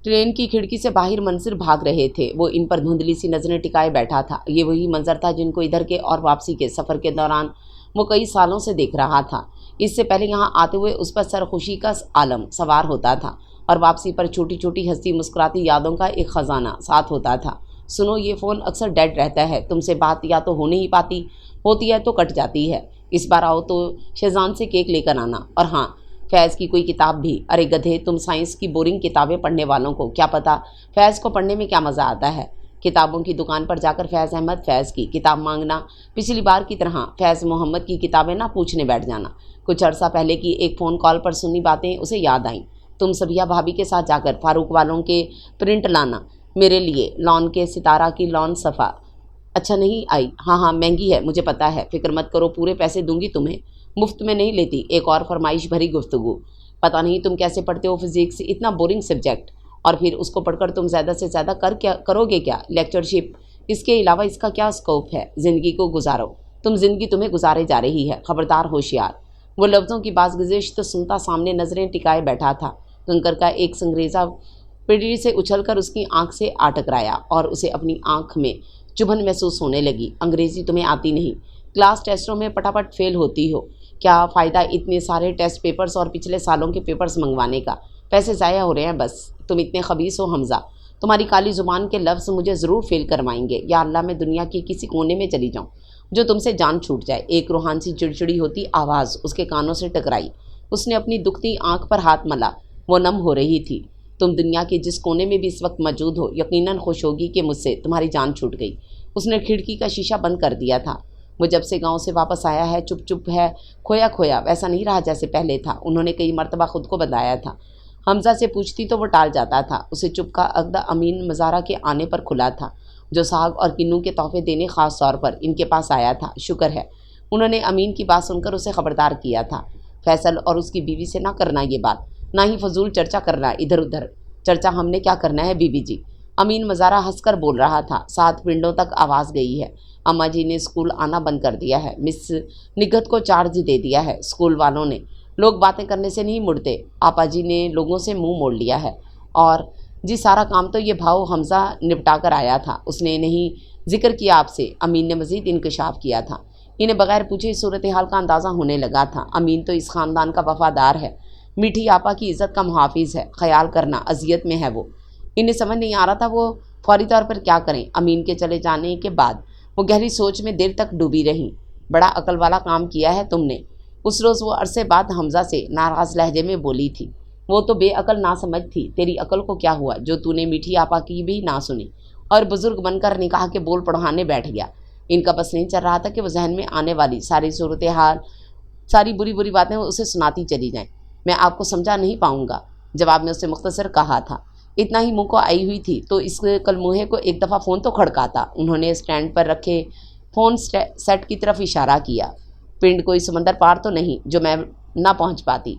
ٹرین کی کھڑکی سے باہر منظر بھاگ رہے تھے، وہ ان پر دھندلی سی نظریں ٹکائے بیٹھا تھا۔ یہ وہی منظر تھا جن کو ادھر کے اور واپسی کے سفر کے دوران وہ کئی سالوں سے دیکھ رہا تھا۔ اس سے پہلے یہاں آتے ہوئے اس پر سرخوشی کا عالم سوار ہوتا تھا، اور واپسی پر چھوٹی چھوٹی ہنستی مسکراتی یادوں کا ایک خزانہ ساتھ ہوتا تھا۔ سنو، یہ فون اکثر ڈیڈ رہتا ہے، تم سے بات یا تو ہو نہیں پاتی، ہوتی ہے تو کٹ جاتی ہے۔ اس بار آؤ تو شیزان سے کیک لے کر آنا، اور ہاں، فیض کی کوئی کتاب بھی۔ ارے گدھے، تم سائنس کی بورنگ کتابیں پڑھنے والوں کو کیا پتہ فیض کو پڑھنے میں کیا مزہ آتا ہے۔ کتابوں کی دکان پر جا کر فیض احمد فیض کی کتاب مانگنا، پچھلی بار کی طرح فیض محمد کی کتابیں نہ پوچھنے بیٹھ جانا۔ کچھ عرصہ پہلے کی ایک فون کال پر سنی باتیں اسے یاد آئیں۔ تم سبھیا بھابھی کے ساتھ جا کر فاروق والوں کے پرنٹ لانا میرے لیے، لان کے ستارہ کی لان صفا۔ اچھا نہیں آئی؟ ہاں مہنگی ہے، مجھے پتہ ہے، فکر مت کرو، پورے پیسے دوں گی تمہیں، مفت میں نہیں لیتی۔ ایک اور فرمائش بھری گفتگو، پتہ نہیں تم کیسے پڑھتے ہو فزکس، اتنا بورنگ سبجیکٹ، اور پھر اس کو پڑھ کر تم زیادہ سے زیادہ کرو گے کیا؟ لیکچرشپ، اس کے علاوہ اس کا کیا اسکوپ ہے؟ زندگی کو گزارو، زندگی تمہیں گزارے جا رہی ہے، خبردار ہوشیار۔ وہ لفظوں کی باز گزشت سنتا سامنے نظریں ٹکائے بیٹھا تھا۔ کنکر کا ایک سنگریزہ پیڑھی سے اچھل کر اس کی آنکھ سے آ ٹکرایا اور اسے اپنی آنکھ میں چبھن محسوس ہونے لگی۔ انگریزی تمہیں آتی نہیں، کلاس ٹیسٹوں میں پٹاپٹ فیل ہوتی ہو، کیا فائدہ اتنے سارے ٹیسٹ پیپرز اور پچھلے سالوں کے پیپرز منگوانے کا؟ پیسے ضائع ہو رہے ہیں بس۔ تم اتنے خبیث ہو حمزہ، تمہاری کالی زبان کے لفظ مجھے ضرور فیل کروائیں گے۔ یا اللہ، میں دنیا کی کسی کونے میں چلی جاؤں جو تم سے جان چھوٹ جائے۔ ایک روحان سی چڑچڑی ہوتی آواز اس کے کانوں سے ٹکرائی۔ اس نے اپنی دکھتی آنکھ پر ہاتھ ملا، وہ نم ہو رہی تھی۔ تم دنیا کے جس کونے میں بھی اس وقت موجود ہو، یقیناً خوش ہوگی کہ مجھ سے تمہاری جان چھوٹ گئی۔ اس نے کھڑکی کا شیشہ بند کر دیا تھا۔ وہ جب سے گاؤں سے واپس آیا ہے چپ چپ ہے، کھویا کھویا، ویسا نہیں رہا جیسے پہلے تھا۔ انہوں نے کئی مرتبہ خود کو بتایا تھا، حمزہ سے پوچھتی تو وہ ٹال جاتا تھا۔ اسے چپ کا عقد امین مزارہ کے آنے پر کھلا تھا، جو ساگ اور کنوں کے تحفے دینے خاص طور پر ان کے پاس آیا تھا۔ شکر ہے انہوں نے امین کی بات سن کر اسے خبردار کیا تھا، فیصل اور اس کی بیوی سے نہ کرنا یہ بات، نہ ہی فضول چرچا کرنا ادھر ادھر۔ چرچا ہم نے کیا کرنا ہے بی بی جی؟ امین مزارہ ہنس کر بول رہا تھا۔ 7 پنڈوں تک آواز گئی ہے، اماں جی نے اسکول آنا بند کر دیا ہے، مس نگہت کو چارج دے دیا ہے اسکول والوں نے، لوگ باتیں کرنے سے نہیں مڑتے، آپا جی نے لوگوں سے منہ موڑ لیا ہے، اور جی سارا کام تو یہ بھاؤ حمزہ نپٹا کر آیا تھا، اس نے نہیں ذکر کیا آپ سے۔ امین نے مزید انکشاف کیا تھا۔ انہیں بغیر پوچھے صورتحال کا اندازہ ہونے لگا تھا۔ امین تو اس خاندان کا وفادار ہے، میٹھی آپا کی عزت کا محافظ ہے، خیال کرنا اذیت میں ہے وہ۔ انہیں سمجھ نہیں آ رہا تھا وہ فوری طور پر کیا کریں۔ امین کے چلے جانے کے بعد وہ گہری سوچ میں دیر تک ڈوبی رہیں۔ بڑا عقل والا کام کیا ہے تم نے۔ اس روز وہ عرصے بعد حمزہ سے ناراض لہجے میں بولی تھی۔ وہ تو بے عقل نہ سمجھ تھی، تیری عقل کو کیا ہوا جو تو نے میٹھی آپا کی بھی نہ سنی اور بزرگ بن کر نکاح کے بول پڑھانے بیٹھ گیا۔ ان کا بس نہیں چل رہا تھا کہ وہ ذہن میں آنے والی ساری صورتحال، ساری بری بری باتیں اسے سناتی چلی جائیں۔ میں آپ کو سمجھا نہیں پاؤں گا، جواب میں اسے مختصر کہا تھا۔ اتنا ہی منہ کو آئی ہوئی تھی تو اس کلموہے کو ایک دفعہ فون تو کھڑکاتا۔ انہوں نے اسٹینڈ پر رکھے فون سیٹ کی طرف اشارہ کیا۔ پنڈ کوئی سمندر پار تو نہیں جو میں نہ پہنچ پاتی۔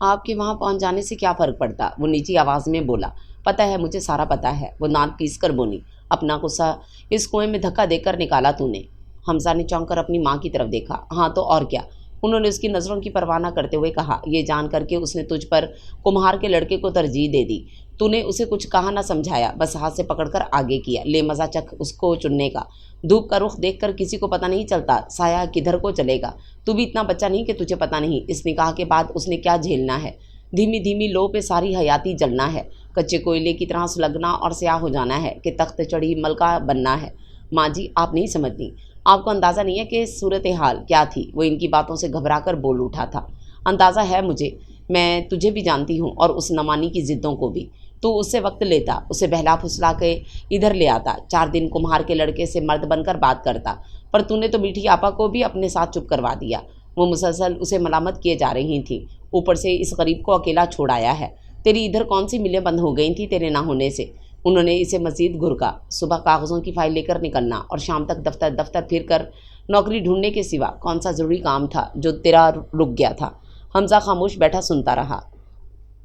آپ کے وہاں پہنچ جانے سے کیا فرق پڑتا، وہ نیچی آواز میں بولا۔ پتہ ہے، مجھے سارا پتہ ہے، وہ ناک پیس کر بولی۔ اپنا غصہ اس کنویں میں دھکا دے کر نکالا تو نے۔ حمزہ نے چونک کر اپنی ماں کی طرف دیکھا۔ ہاں تو اور کیا، انہوں نے اس کی نظروں کی پرواہ نہ کرتے ہوئے کہا۔ یہ جان کر کے اس نے تجھ پر کمہار کے لڑکے کو ترجیح دے دی۔ تو نے اسے کچھ کہا نہ سمجھایا، بس ہاتھ سے پکڑ کر آگے کیا۔ لے مزہ چکھ اس کو چننے کا۔ دھوپ کا رخ دیکھ کر کسی کو پتہ نہیں چلتا سایہ کدھر کو چلے گا۔ تو بھی اتنا بچہ نہیں کہ تجھے پتہ نہیں اس نکاح کے بعد اس نے کیا جھیلنا ہے۔ دھیمی دھیمی لو پہ ساری حیاتی جلنا ہے، کچے کوئلے کی طرح سلگنا اور سیاہ ہو جانا ہے کہ تخت چڑھی ملکہ بننا ہے۔ ماں جی، آپ نہیں سمجھتی، آپ کو اندازہ نہیں ہے کہ صورتحال کیا تھی۔ وہ ان کی باتوں سے گھبرا کر بول اٹھا تھا۔ اندازہ ہے مجھے، میں تجھے بھی جانتی ہوں اور اس نمانی کی ضدوں کو بھی۔ تو اس سے وقت لیتا، اسے بہلا پھسلا کے ادھر لے آتا، 4 دن کمہار کے لڑکے سے مرد بن کر بات کرتا، پر تو نے تو میٹھی آپا کو بھی اپنے ساتھ چپ کروا دیا۔ وہ مسلسل اسے ملامت کیے جا رہی تھیں، اوپر سے اس غریب کو اکیلا چھوڑایا ہے۔ تیری ادھر کون سی ملیں بند ہو گئی تھیں تیرے نہ ہونے سے؟ انہوں نے اسے مزید گھرکا۔ صبح کاغذوں کی فائل لے کر نکلنا اور شام تک دفتر پھر کر نوکری ڈھونڈنے کے سوا کون سا ضروری کام تھا جو تیرا رک گیا تھا؟ حمزہ خاموش بیٹھا سنتا رہا۔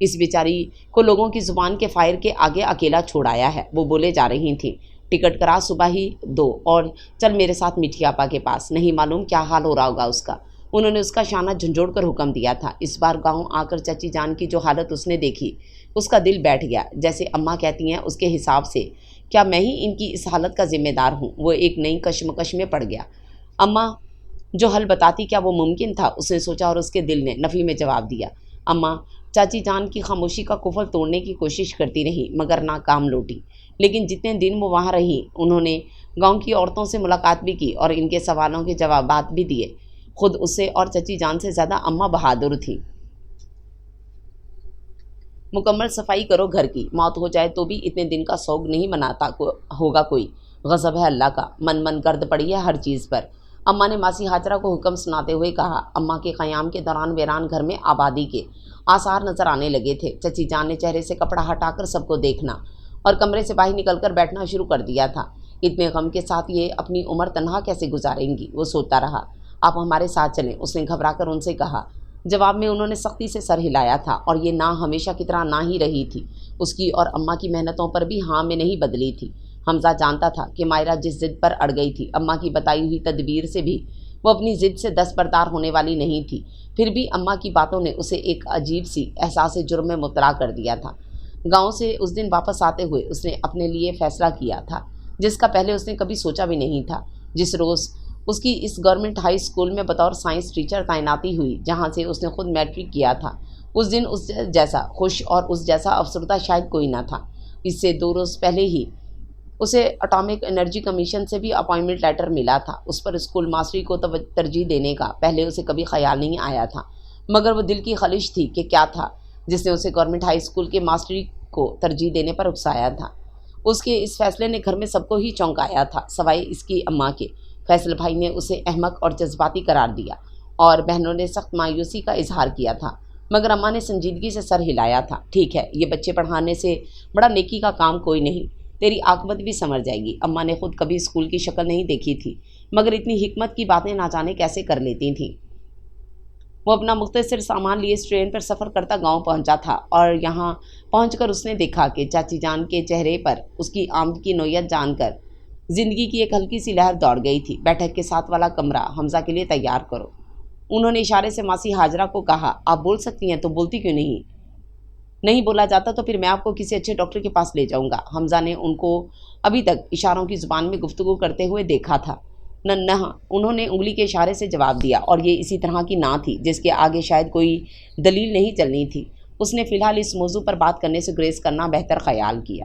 اس بیچاری کو لوگوں کی زبان کے فائر کے آگے اکیلا چھوڑایا ہے، وہ بولے جا رہی تھیں۔ ٹکٹ کرا صبح ہی 2 اور چل میرے ساتھ میٹھی آپا کے پاس، نہیں معلوم کیا حال ہو رہا ہوگا اس کا۔ انہوں نے اس کا شانہ جھنجھوڑ کر حکم دیا تھا۔ اس بار گاؤں آ کر چچی جان کی جو حالت اس نے دیکھی، اس کا دل بیٹھ گیا۔ جیسے اماں کہتی ہیں اس کے حساب سے کیا میں ہی ان کی اس حالت کا ذمہ دار ہوں؟ وہ ایک نئی کشمکش میں پڑ گیا۔ اماں جو حل بتاتی کیا وہ ممکن تھا؟ اس نے سوچا اور اس کے دل نے نفی میں جواب دیا۔ اماں چاچی جان کی خاموشی کا قفل توڑنے کی کوشش کرتی رہی مگر ناکام لوٹی۔ لیکن جتنے دن وہ وہاں رہی انہوں نے گاؤں کی عورتوں سے ملاقات بھی کی اور ان کے سوالوں کے جوابات بھی دیے۔ خود اس سے اور چچی جان سے زیادہ اماں بہادر تھی۔ مکمل صفائی کرو گھر کی، موت ہو جائے تو بھی اتنے دن کا سوگ نہیں مناتا ہوگا کوئی، غضب ہے اللہ کا، من گرد پڑی ہے ہر چیز پر۔ اماں نے ماسی ہاجرہ کو حکم سناتے ہوئے کہا۔ اماں کے قیام کے دوران ویران گھر میں آبادی کے آثار نظر آنے لگے تھے۔ چچی جان نے چہرے سے کپڑا ہٹا کر سب کو دیکھنا اور کمرے سے باہر نکل کر بیٹھنا شروع کر دیا تھا۔ اتنے غم کے ساتھ یہ اپنی عمر تنہا کیسے گزاریں گی؟ وہ سوچتا رہا۔ آپ ہمارے ساتھ چلیں، اس نے گھبرا کر ان سے کہا۔ جواب میں انہوں نے سختی سے سر ہلایا تھا اور یہ نہ ہمیشہ کی طرح نہ ہی رہی تھی۔ اس کی اور اماں کی محنتوں پر بھی ہاں میں نہیں بدلی تھی۔ حمزہ جانتا تھا کہ مائرہ جس ضد پر اڑ گئی تھی، اماں کی بتائی ہوئی تدبیر سے بھی وہ اپنی ضد سے دستبردار ہونے والی نہیں تھی۔ پھر بھی اماں کی باتوں نے اسے ایک عجیب سی احساس جرم میں مبتلا کر دیا تھا۔ گاؤں سے اس دن واپس آتے ہوئے اس نے اپنے لیے فیصلہ کیا تھا جس کا پہلے اس نے کبھی سوچا بھی نہیں تھا۔ جس روز اس کی اس گورنمنٹ ہائی اسکول میں بطور سائنس ٹیچر تعیناتی ہوئی جہاں سے اس نے خود میٹرک کیا تھا، اس دن اس جیسا خوش اور اس جیسا افسردہ شاید کوئی نہ تھا۔ اس سے 2 روز پہلے ہی اسے اٹامک انرجی کمیشن سے بھی اپائنٹمنٹ لیٹر ملا تھا۔ اس پر اسکول ماسٹری کو ترجیح دینے کا پہلے اسے کبھی خیال نہیں آیا تھا، مگر وہ دل کی خلش تھی کہ کیا تھا جس نے اسے گورنمنٹ ہائی اسکول کے ماسٹری کو ترجیح دینے پر اکسایا تھا۔ اس کے اس فیصلے نے گھر میں سب کو ہی چونکایا تھا سوائے اس کی اماں کے۔ فیصل بھائی نے اسے احمق اور جذباتی قرار دیا اور بہنوں نے سخت مایوسی کا اظہار کیا تھا، مگر اماں نے سنجیدگی سے سر ہلایا تھا۔ ٹھیک ہے، یہ بچے پڑھانے سے بڑا نیکی کا کام کوئی نہیں، تیری عاقبت بھی سنور جائے گی۔ اماں نے خود کبھی اسکول کی شکل نہیں دیکھی تھی، مگر اتنی حکمت کی باتیں نہ جانے کیسے کر لیتی تھیں۔ وہ اپنا مختصر سامان لیے ٹرین پر سفر کرتا گاؤں پہنچا تھا اور یہاں پہنچ کر اس نے دیکھا کہ چاچی جان کے چہرے پر اس کی آمد کی نوعیت جان کر زندگی کی ایک ہلکی سی لہر دوڑ گئی تھی۔ بیٹھک کے ساتھ والا کمرہ حمزہ کے لیے تیار کرو، انہوں نے اشارے سے ماسی ہاجرہ کو کہا۔ آپ بول سکتی ہیں تو بولتی کیوں نہیں؟ نہیں بولا جاتا تو پھر میں آپ کو کسی اچھے ڈاکٹر کے پاس لے جاؤں گا۔ حمزہ نے ان کو ابھی تک اشاروں کی زبان میں گفتگو کرتے ہوئے دیکھا تھا۔ نہ، انہوں نے انگلی کے اشارے سے جواب دیا، اور یہ اسی طرح کی نہ تھی جس کے آگے شاید کوئی دلیل نہیں چلنی تھی۔ اس نے فی الحال اس موضوع پر بات کرنے سے گریز کرنا بہتر خیال کیا۔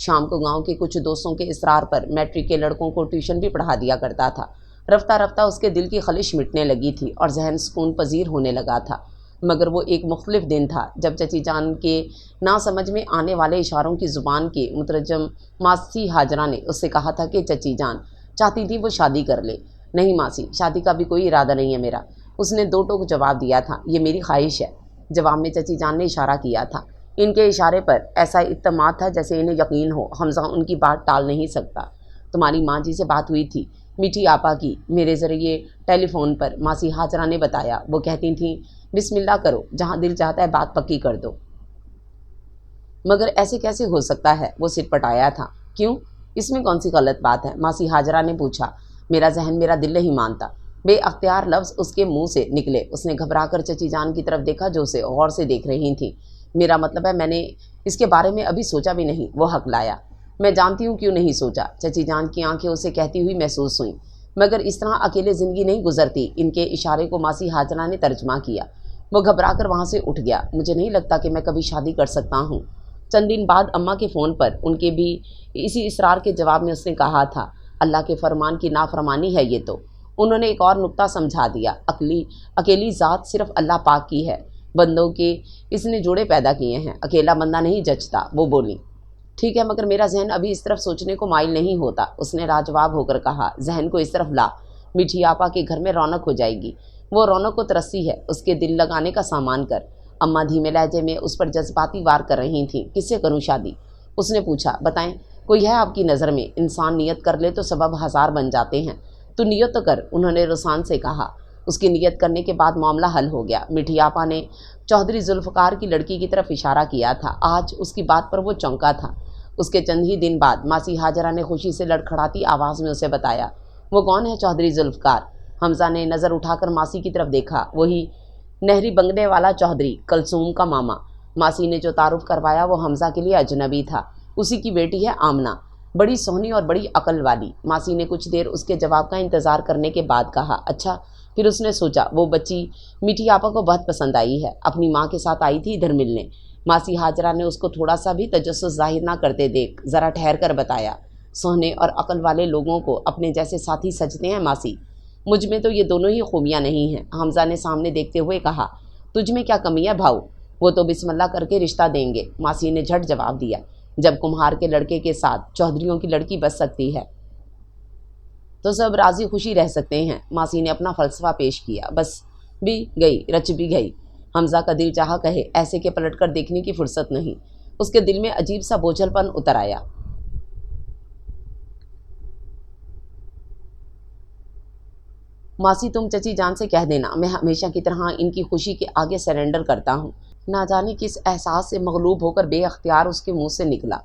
شام کو گاؤں کے کچھ دوستوں کے اصرار پر میٹرک کے لڑکوں کو ٹیوشن بھی پڑھا دیا کرتا تھا۔ رفتہ رفتہ اس کے دل کی خلش مٹنے لگی تھی اور ذہن سکون پذیر ہونے لگا تھا، مگر وہ ایک مختلف دن تھا جب چچی جان کے نہ سمجھ میں آنے والے اشاروں کی زبان کے مترجم ماسی ہاجرہ نے اس سے کہا تھا کہ چچی جان چاہتی تھی وہ شادی کر لے۔ نہیں ماسی، شادی کا بھی کوئی ارادہ نہیں ہے میرا، اس نے دو ٹوک جواب دیا تھا۔ یہ میری خواہش ہے، جواب میں چچی جان نے اشارہ کیا تھا۔ ان کے اشارے پر ایسا اعتماد تھا جیسے انہیں یقین ہو حمزہ ان کی بات ٹال نہیں سکتا۔ تمہاری ماں جی سے بات ہوئی تھی، میٹھی آپا کی، میرے ذریعے ٹیلی فون پر، ماسی ہاجرہ نے بتایا۔ وہ کہتی تھیں بسم اللہ کرو، جہاں دل چاہتا ہے بات پکی کر دو۔ مگر ایسے کیسے ہو سکتا ہے؟ وہ سر پٹایا تھا۔ کیوں؟ اس میں کون سی غلط بات ہے؟ ماسی ہاجرہ نے پوچھا۔ میرا ذہن میرا دل نہیں مانتا۔ بے اختیار لفظ اس کے منہ سے نکلے۔ اس نے گھبرا کر چچی جان کی طرف دیکھا جو اسے غور سے دیکھ رہی تھیں۔ میرا مطلب ہے میں نے اس کے بارے میں ابھی سوچا بھی نہیں، وہ حق لایا۔ میں جانتی ہوں کیوں نہیں سوچا، چچی جان کی آنکھیں اسے کہتی ہوئی محسوس ہوئیں۔ مگر اس طرح اکیلے زندگی نہیں گزرتی۔ ان کے اشارے کو ماسی ہاجرہ نے ترجمہ کیا۔ وہ گھبرا کر وہاں سے اٹھ گیا۔ مجھے نہیں لگتا کہ میں کبھی شادی کر سکتا ہوں۔ چند دن بعد اماں کے فون پر ان کے بھی اسی اصرار کے جواب میں اس نے کہا تھا، اللہ کے فرمان کی نافرمانی ہے یہ تو۔ انہوں نے ایک اور نکتہ سمجھا دیا، اکیلی ذات صرف اللہ پاک کی ہے، بندوں کے اس نے جوڑے پیدا کیے ہیں، اکیلا بندہ نہیں جچتا۔ وہ بولی ٹھیک ہے، مگر میرا ذہن ابھی اس طرف سوچنے کو مائل نہیں ہوتا۔ اس نے لاجواب ہو کر کہا، ذہن کو اس طرف لا، میٹھی آپا کے گھر میں رونق ہو جائے گی، وہ رونق کو ترسی ہے، اس کے دل لگانے کا سامان کر۔ اماں دھیمے لہجے میں اس پر جذباتی وار کر رہی تھیں۔ کس سے کروں شادی؟ اس نے پوچھا۔ بتائیں، کوئی ہے آپ کی نظر میں؟ انسان نیت کر لے تو سبب ہزار بن جاتے ہیں، تو نیت تو کر، انہوں نے رسان سے کہا۔ اس کی نیت کرنے کے بعد معاملہ حل ہو گیا۔ میٹھی آپا نے چودھری ذوالفقار کی لڑکی کی طرف اشارہ کیا تھا۔ آج اس کی بات پر وہ چونکا تھا۔ اس کے چند ہی دن بعد ماسی ہاجرہ نے خوشی سے لڑکھڑاتی آواز میں اسے بتایا۔ وہ کون ہے چودھری ذوالفقار؟ حمزہ نے نظر اٹھا کر ماسی کی طرف دیکھا۔ وہی نہری بنگلے والا چودھری، کلثوم کا ماما۔ ماسی نے جو تعارف کروایا وہ حمزہ کے لیے اجنبی تھا۔ اسی کی بیٹی ہے آمنہ، بڑی سونی اور بڑی عقل والی۔ ماسی نے کچھ دیر اس کے جواب کا انتظار کرنے کے بعد کہا، اچھا۔ پھر اس نے سوچا، وہ بچی میٹھی آپا کو بہت پسند آئی ہے، اپنی ماں کے ساتھ آئی تھی ادھر ملنے۔ ماسی ہاجرہ نے اس کو تھوڑا سا بھی تجسس ظاہر نہ کرتے دیکھ ذرا ٹھہر کر بتایا، سونے اور عقل والے لوگوں کو اپنے جیسے ساتھی سجتے ہیں ماسی، مجھ میں تو یہ دونوں ہی خوبیاں نہیں ہیں۔ حمزہ نے سامنے دیکھتے ہوئے کہا، تجھ میں کیا کمی ہے بھاؤ؟ وہ تو بسم اللہ کر کے رشتہ دیں گے۔ ماسی نے جھٹ جواب دیا، جب کمہار کے لڑکے کے ساتھ چودھریوں کی لڑکی بس سکتی ہے تو سب راضی خوشی رہ سکتے ہیں۔ ماسی نے اپنا فلسفہ پیش کیا۔ بس بھی گئی، رچ بھی گئی۔ حمزہ کا دل چاہا کہے، ایسے کہ پلٹ کر دیکھنے کی فرصت نہیں۔ اس کے دل میں عجیب سا بوجھل پن اتر آیا۔ ماسی تم چچی جان سے کہہ دینا میں ہمیشہ کی طرح ان کی خوشی کے آگے سرنڈر کرتا ہوں۔ نہ جانے کس احساس سے مغلوب ہو کر بے اختیار اس کے منہ سے نکلا۔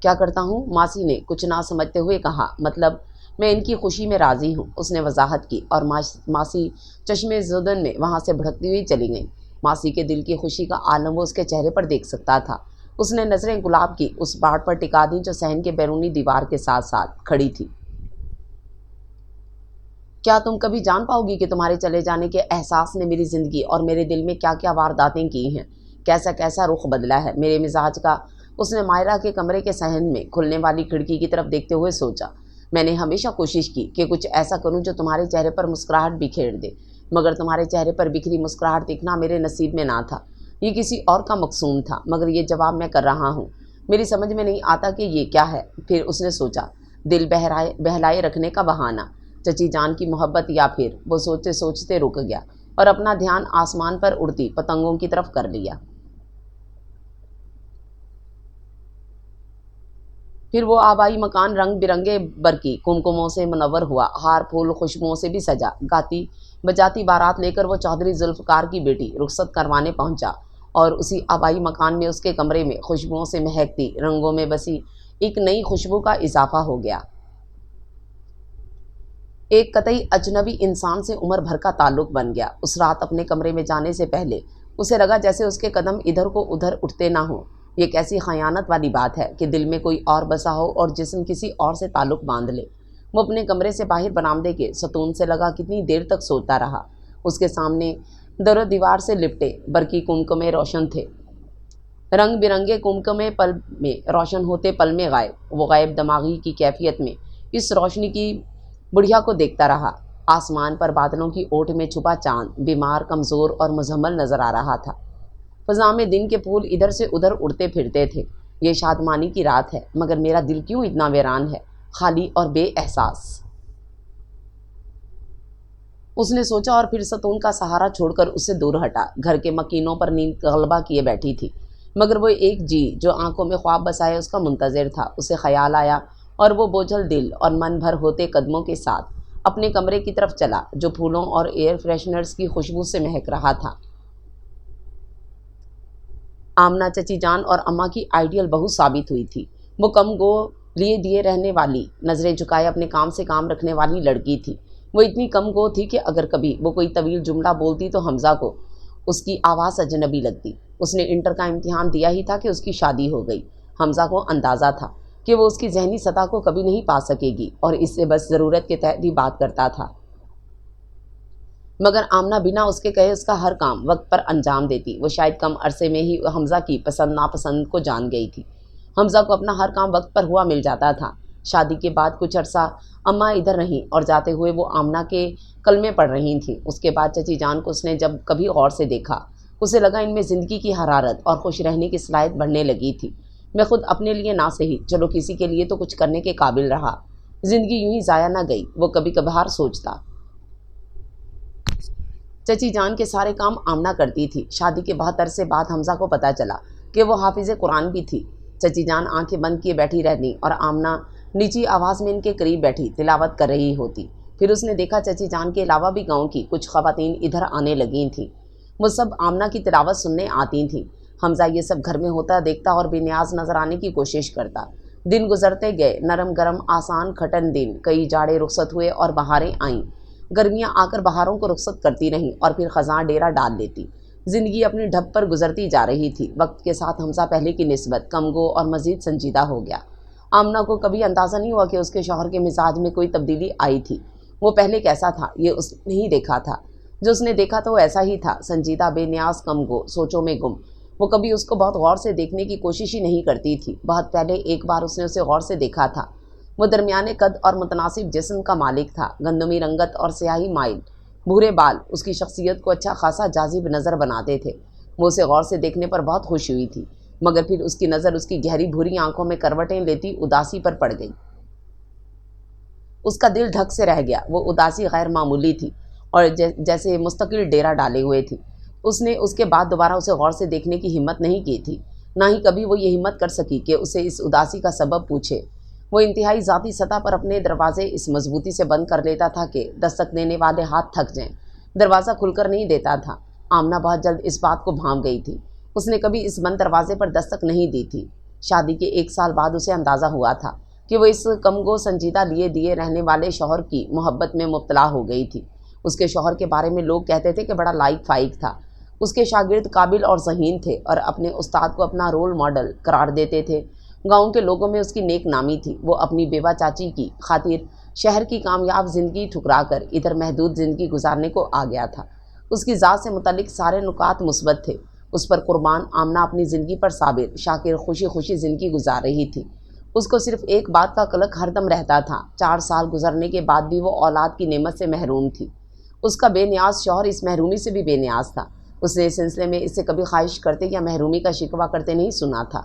کیا کرتا ہوں؟ ماسی نے کچھ نہ سمجھتے ہوئے کہا، مطلب میں ان کی خوشی میں راضی ہوں، اس نے وضاحت کی، اور ماسی چشمے زدن میں وہاں سے بھڑکتی ہوئی چلی گئیں۔ ماسی کے دل کی خوشی کا عالم وہ اس کے چہرے پر دیکھ سکتا تھا۔ اس نے نظریں گلاب کی اس باڑ پر ٹکا دیں جو صحن کے بیرونی دیوار کے ساتھ ساتھ کھڑی تھی۔ کیا تم کبھی جان پاؤ گی کہ تمہارے چلے جانے کے احساس نے میری زندگی اور میرے دل میں کیا کیا وارداتیں کی ہیں، کیسا کیسا رخ بدلا ہے میرے مزاج کا؟ اس نے مائرہ کے کمرے کے صحن میں کھلنے والی کھڑکی کی طرف دیکھتے ہوئے سوچا، میں نے ہمیشہ کوشش کی کہ کچھ ایسا کروں جو تمہارے چہرے پر مسکراہٹ بکھیر دے، مگر تمہارے چہرے پر بکھری مسکراہٹ دیکھنا میرے نصیب میں نہ تھا، یہ کسی اور کا مقصوم تھا، مگر یہ جواب میں کر رہا ہوں، میری سمجھ میں نہیں آتا کہ یہ کیا ہے۔ پھر اس نے سوچا، دل بہلائے رکھنے کا بہانہ، چچی جان کی محبت، یا پھر وہ سوچتے سوچتے رک گیا اور اپنا دھیان آسمان پر اڑتی پتنگوں کی طرف کر لیا۔ پھر وہ آبائی مکان رنگ برنگے برقی کمکموں سے منور ہوا، ہار پھول خوشبوؤں سے بھی سجا، گاتی بجاتی بارات لے کر وہ چودھری ذوالفقار کی بیٹی رخصت کروانے پہنچا، اور اسی آبائی مکان میں اس کے کمرے میں خوشبوؤں سے مہکتی، رنگوں میں بسی ایک نئی خوشبو کا اضافہ ہو گیا۔ ایک قطعی اجنبی انسان سے عمر بھر کا تعلق بن گیا۔ اس رات اپنے کمرے میں جانے سے پہلے اسے لگا جیسے اس کے قدم ادھر کو ادھر اٹھتے نہ ہوں۔ یہ کیسی خیانت والی بات ہے کہ دل میں کوئی اور بسا ہو اور جسم کسی اور سے تعلق باندھ لے۔ وہ اپنے کمرے سے باہر برآمدے کے ستون سے لگا کتنی دیر تک سوتا رہا۔ اس کے سامنے در و دیوار سے لپٹے برقی کمکمے روشن تھے۔ رنگ برنگے کمکمے پل میں روشن ہوتے پل میں غائب، وہ غائب دماغی کی کیفیت میں اس روشنی کی بڑھیا کو دیکھتا رہا۔ آسمان پر بادلوں کی اوٹ میں چھپا چاند بیمار، کمزور اور مزمل نظر آ رہا تھا۔ فضا میں دن کے پھول ادھر سے ادھر اڑتے پھرتے تھے۔ یہ شادمانی کی رات ہے، مگر میرا دل کیوں اتنا ویران ہے، خالی اور بے احساس؟ اس نے سوچا اور پھر ستون کا سہارا چھوڑ کر اس سے دور ہٹا۔ گھر کے مکینوں پر نیند غلبہ کیے بیٹھی تھی، مگر وہ ایک جی جو آنکھوں میں خواب بسائے اس کا منتظر تھا۔ اسے خیال آیا اور وہ بوجھل دل اور من بھر ہوتے قدموں کے ساتھ اپنے کمرے کی طرف چلا، جو پھولوں اور ایئر فریشنرز کی خوشبو سے مہک رہا تھا۔ آمنہ چچی جان اور اماں کی آئیڈیل بہو ثابت ہوئی تھی۔ وہ کم گو لیے دیے رہنے والی، نظریں جھکائے اپنے کام سے کام رکھنے والی لڑکی تھی۔ وہ اتنی کم گو تھی کہ اگر کبھی وہ کوئی طویل جملہ بولتی تو حمزہ کو اس کی آواز اجنبی لگتی۔ اس نے انٹر کا امتحان دیا ہی تھا کہ اس کی شادی ہو گئی۔ حمزہ کو اندازہ تھا کہ وہ اس کی ذہنی سطح کو کبھی نہیں پا سکے گی اور اس سے بس ضرورت کے تحت ہی بات کرتا تھا۔ مگر آمنہ بنا اس کے کہے اس کا ہر کام وقت پر انجام دیتی۔ وہ شاید کم عرصے میں ہی حمزہ کی پسند ناپسند کو جان گئی تھی۔ حمزہ کو اپنا ہر کام وقت پر ہوا مل جاتا تھا۔ شادی کے بعد کچھ عرصہ اماں ادھر رہیں اور جاتے ہوئے وہ آمنہ کے کلمے پڑھ رہی تھیں۔ اس کے بعد چچی جان کو اس نے جب کبھی غور سے دیکھا، اسے لگا ان میں زندگی کی حرارت اور خوش رہنے کی صلاحیت بڑھنے لگی تھی۔ میں خود اپنے لیے نہ سہی، چلو کسی کے لیے تو کچھ کرنے کے قابل رہا۔ زندگی یوں ہی ضائع نہ گئی، وہ کبھی کبھار سوچتا۔ چچی جان کے سارے کام آمنہ کرتی تھی۔ شادی کے بہت عرصے بعد حمزہ کو پتہ چلا کہ وہ حافظ قرآن بھی تھی۔ چچی جان آنکھیں بند کیے بیٹھی رہتی اور آمنہ نیچی آواز میں ان کے قریب بیٹھی تلاوت کر رہی ہوتی۔ پھر اس نے دیکھا چچی جان کے علاوہ بھی گاؤں کی کچھ خواتین ادھر آنے لگی تھیں۔ وہ سب آمنہ کی تلاوت سننے آتی تھیں۔ حمزہ یہ سب گھر میں ہوتا دیکھتا اور بے نیاز نظر آنے کی کوشش کرتا۔ دن گزرتے گئے، نرم گرم آسان کھٹن دن، کئی جاڑے رخصت ہوئے اور بہاریں آئیں۔ گرمیاں آ کر بہاروں کو رخصت کرتی رہیں اور پھر خزاں ڈیرا ڈال لیتی۔ زندگی اپنی ڈھب پر گزرتی جا رہی تھی۔ وقت کے ساتھ حمزہ پہلے کی نسبت کم گو اور مزید سنجیدہ ہو گیا۔ آمنہ کو کبھی اندازہ نہیں ہوا کہ اس کے شوہر کے مزاج میں کوئی تبدیلی آئی تھی۔ وہ پہلے کیسا تھا یہ اس نے نہیں دیکھا تھا۔ جو اس نے دیکھا تو وہ ایسا ہی تھا، سنجیدہ، بے نیاز، کم گو، سوچوں میں گم۔ وہ کبھی اس کو بہت غور سے دیکھنے کی کوشش ہی نہیں کرتی تھی۔ بہت پہلے ایک بار اس نے اسے غور سے دیکھا تھا۔ وہ درمیانے قد اور متناسب جسم کا مالک تھا، گندمی رنگت اور سیاہی مائل بھورے بال اس کی شخصیت کو اچھا خاصا جاذب نظر بناتے تھے۔ وہ اسے غور سے دیکھنے پر بہت خوش ہوئی تھی، مگر پھر اس کی نظر اس کی گہری بھوری آنکھوں میں کروٹیں لیتی اداسی پر پڑ گئی۔ اس کا دل دھک سے رہ گیا۔ وہ اداسی غیر معمولی تھی اور جیسے مستقل ڈیرا ڈالے ہوئے تھی۔ اس نے اس کے بعد دوبارہ اسے غور سے دیکھنے کی ہمت نہیں کی تھی، نہ ہی کبھی وہ یہ ہمت کر سکی کہ اسے اس اداسی کا سبب پوچھے۔ وہ انتہائی ذاتی سطح پر اپنے دروازے اس مضبوطی سے بند کر لیتا تھا کہ دستک دینے والے ہاتھ تھک جائیں۔ دروازہ کھل کر نہیں دیتا تھا۔ آمنہ بہت جلد اس بات کو بھانپ گئی تھی۔ اس نے کبھی اس بند دروازے پر دستک نہیں دی تھی۔ شادی کے 1 سال بعد اسے اندازہ ہوا تھا کہ وہ اس کم گو سنجیدہ لیے دیے رہنے والے شوہر کی محبت میں مبتلا ہو گئی تھی۔ اس کے شوہر کے بارے میں لوگ کہتے تھے کہ بڑا لائق فائق تھا۔ اس کے شاگرد قابل اور ذہین تھے اور اپنے استاد کو اپنا رول ماڈل قرار دیتے تھے۔ گاؤں کے لوگوں میں اس کی نیک نامی تھی۔ وہ اپنی بیوہ چاچی کی خاطر شہر کی کامیاب زندگی ٹھکرا کر ادھر محدود زندگی گزارنے کو آ گیا تھا۔ اس کی ذات سے متعلق سارے نکات مثبت تھے۔ اس پر قربان آمنہ اپنی زندگی پر صابر، شاکر، خوشی خوشی زندگی گزار رہی تھی۔ اس کو صرف ایک بات کا قلق ہر دم رہتا تھا، 4 سال گزرنے کے بعد بھی وہ اولاد کی نعمت سے محروم تھی۔ اس کا بے نیاز شوہر اس محرومی سے بھی بے نیاز تھا۔ اس نے اس سلسلے میں اس سے کبھی خواہش کرتے یا محرومی کا شکوہ کرتے نہیں سنا تھا۔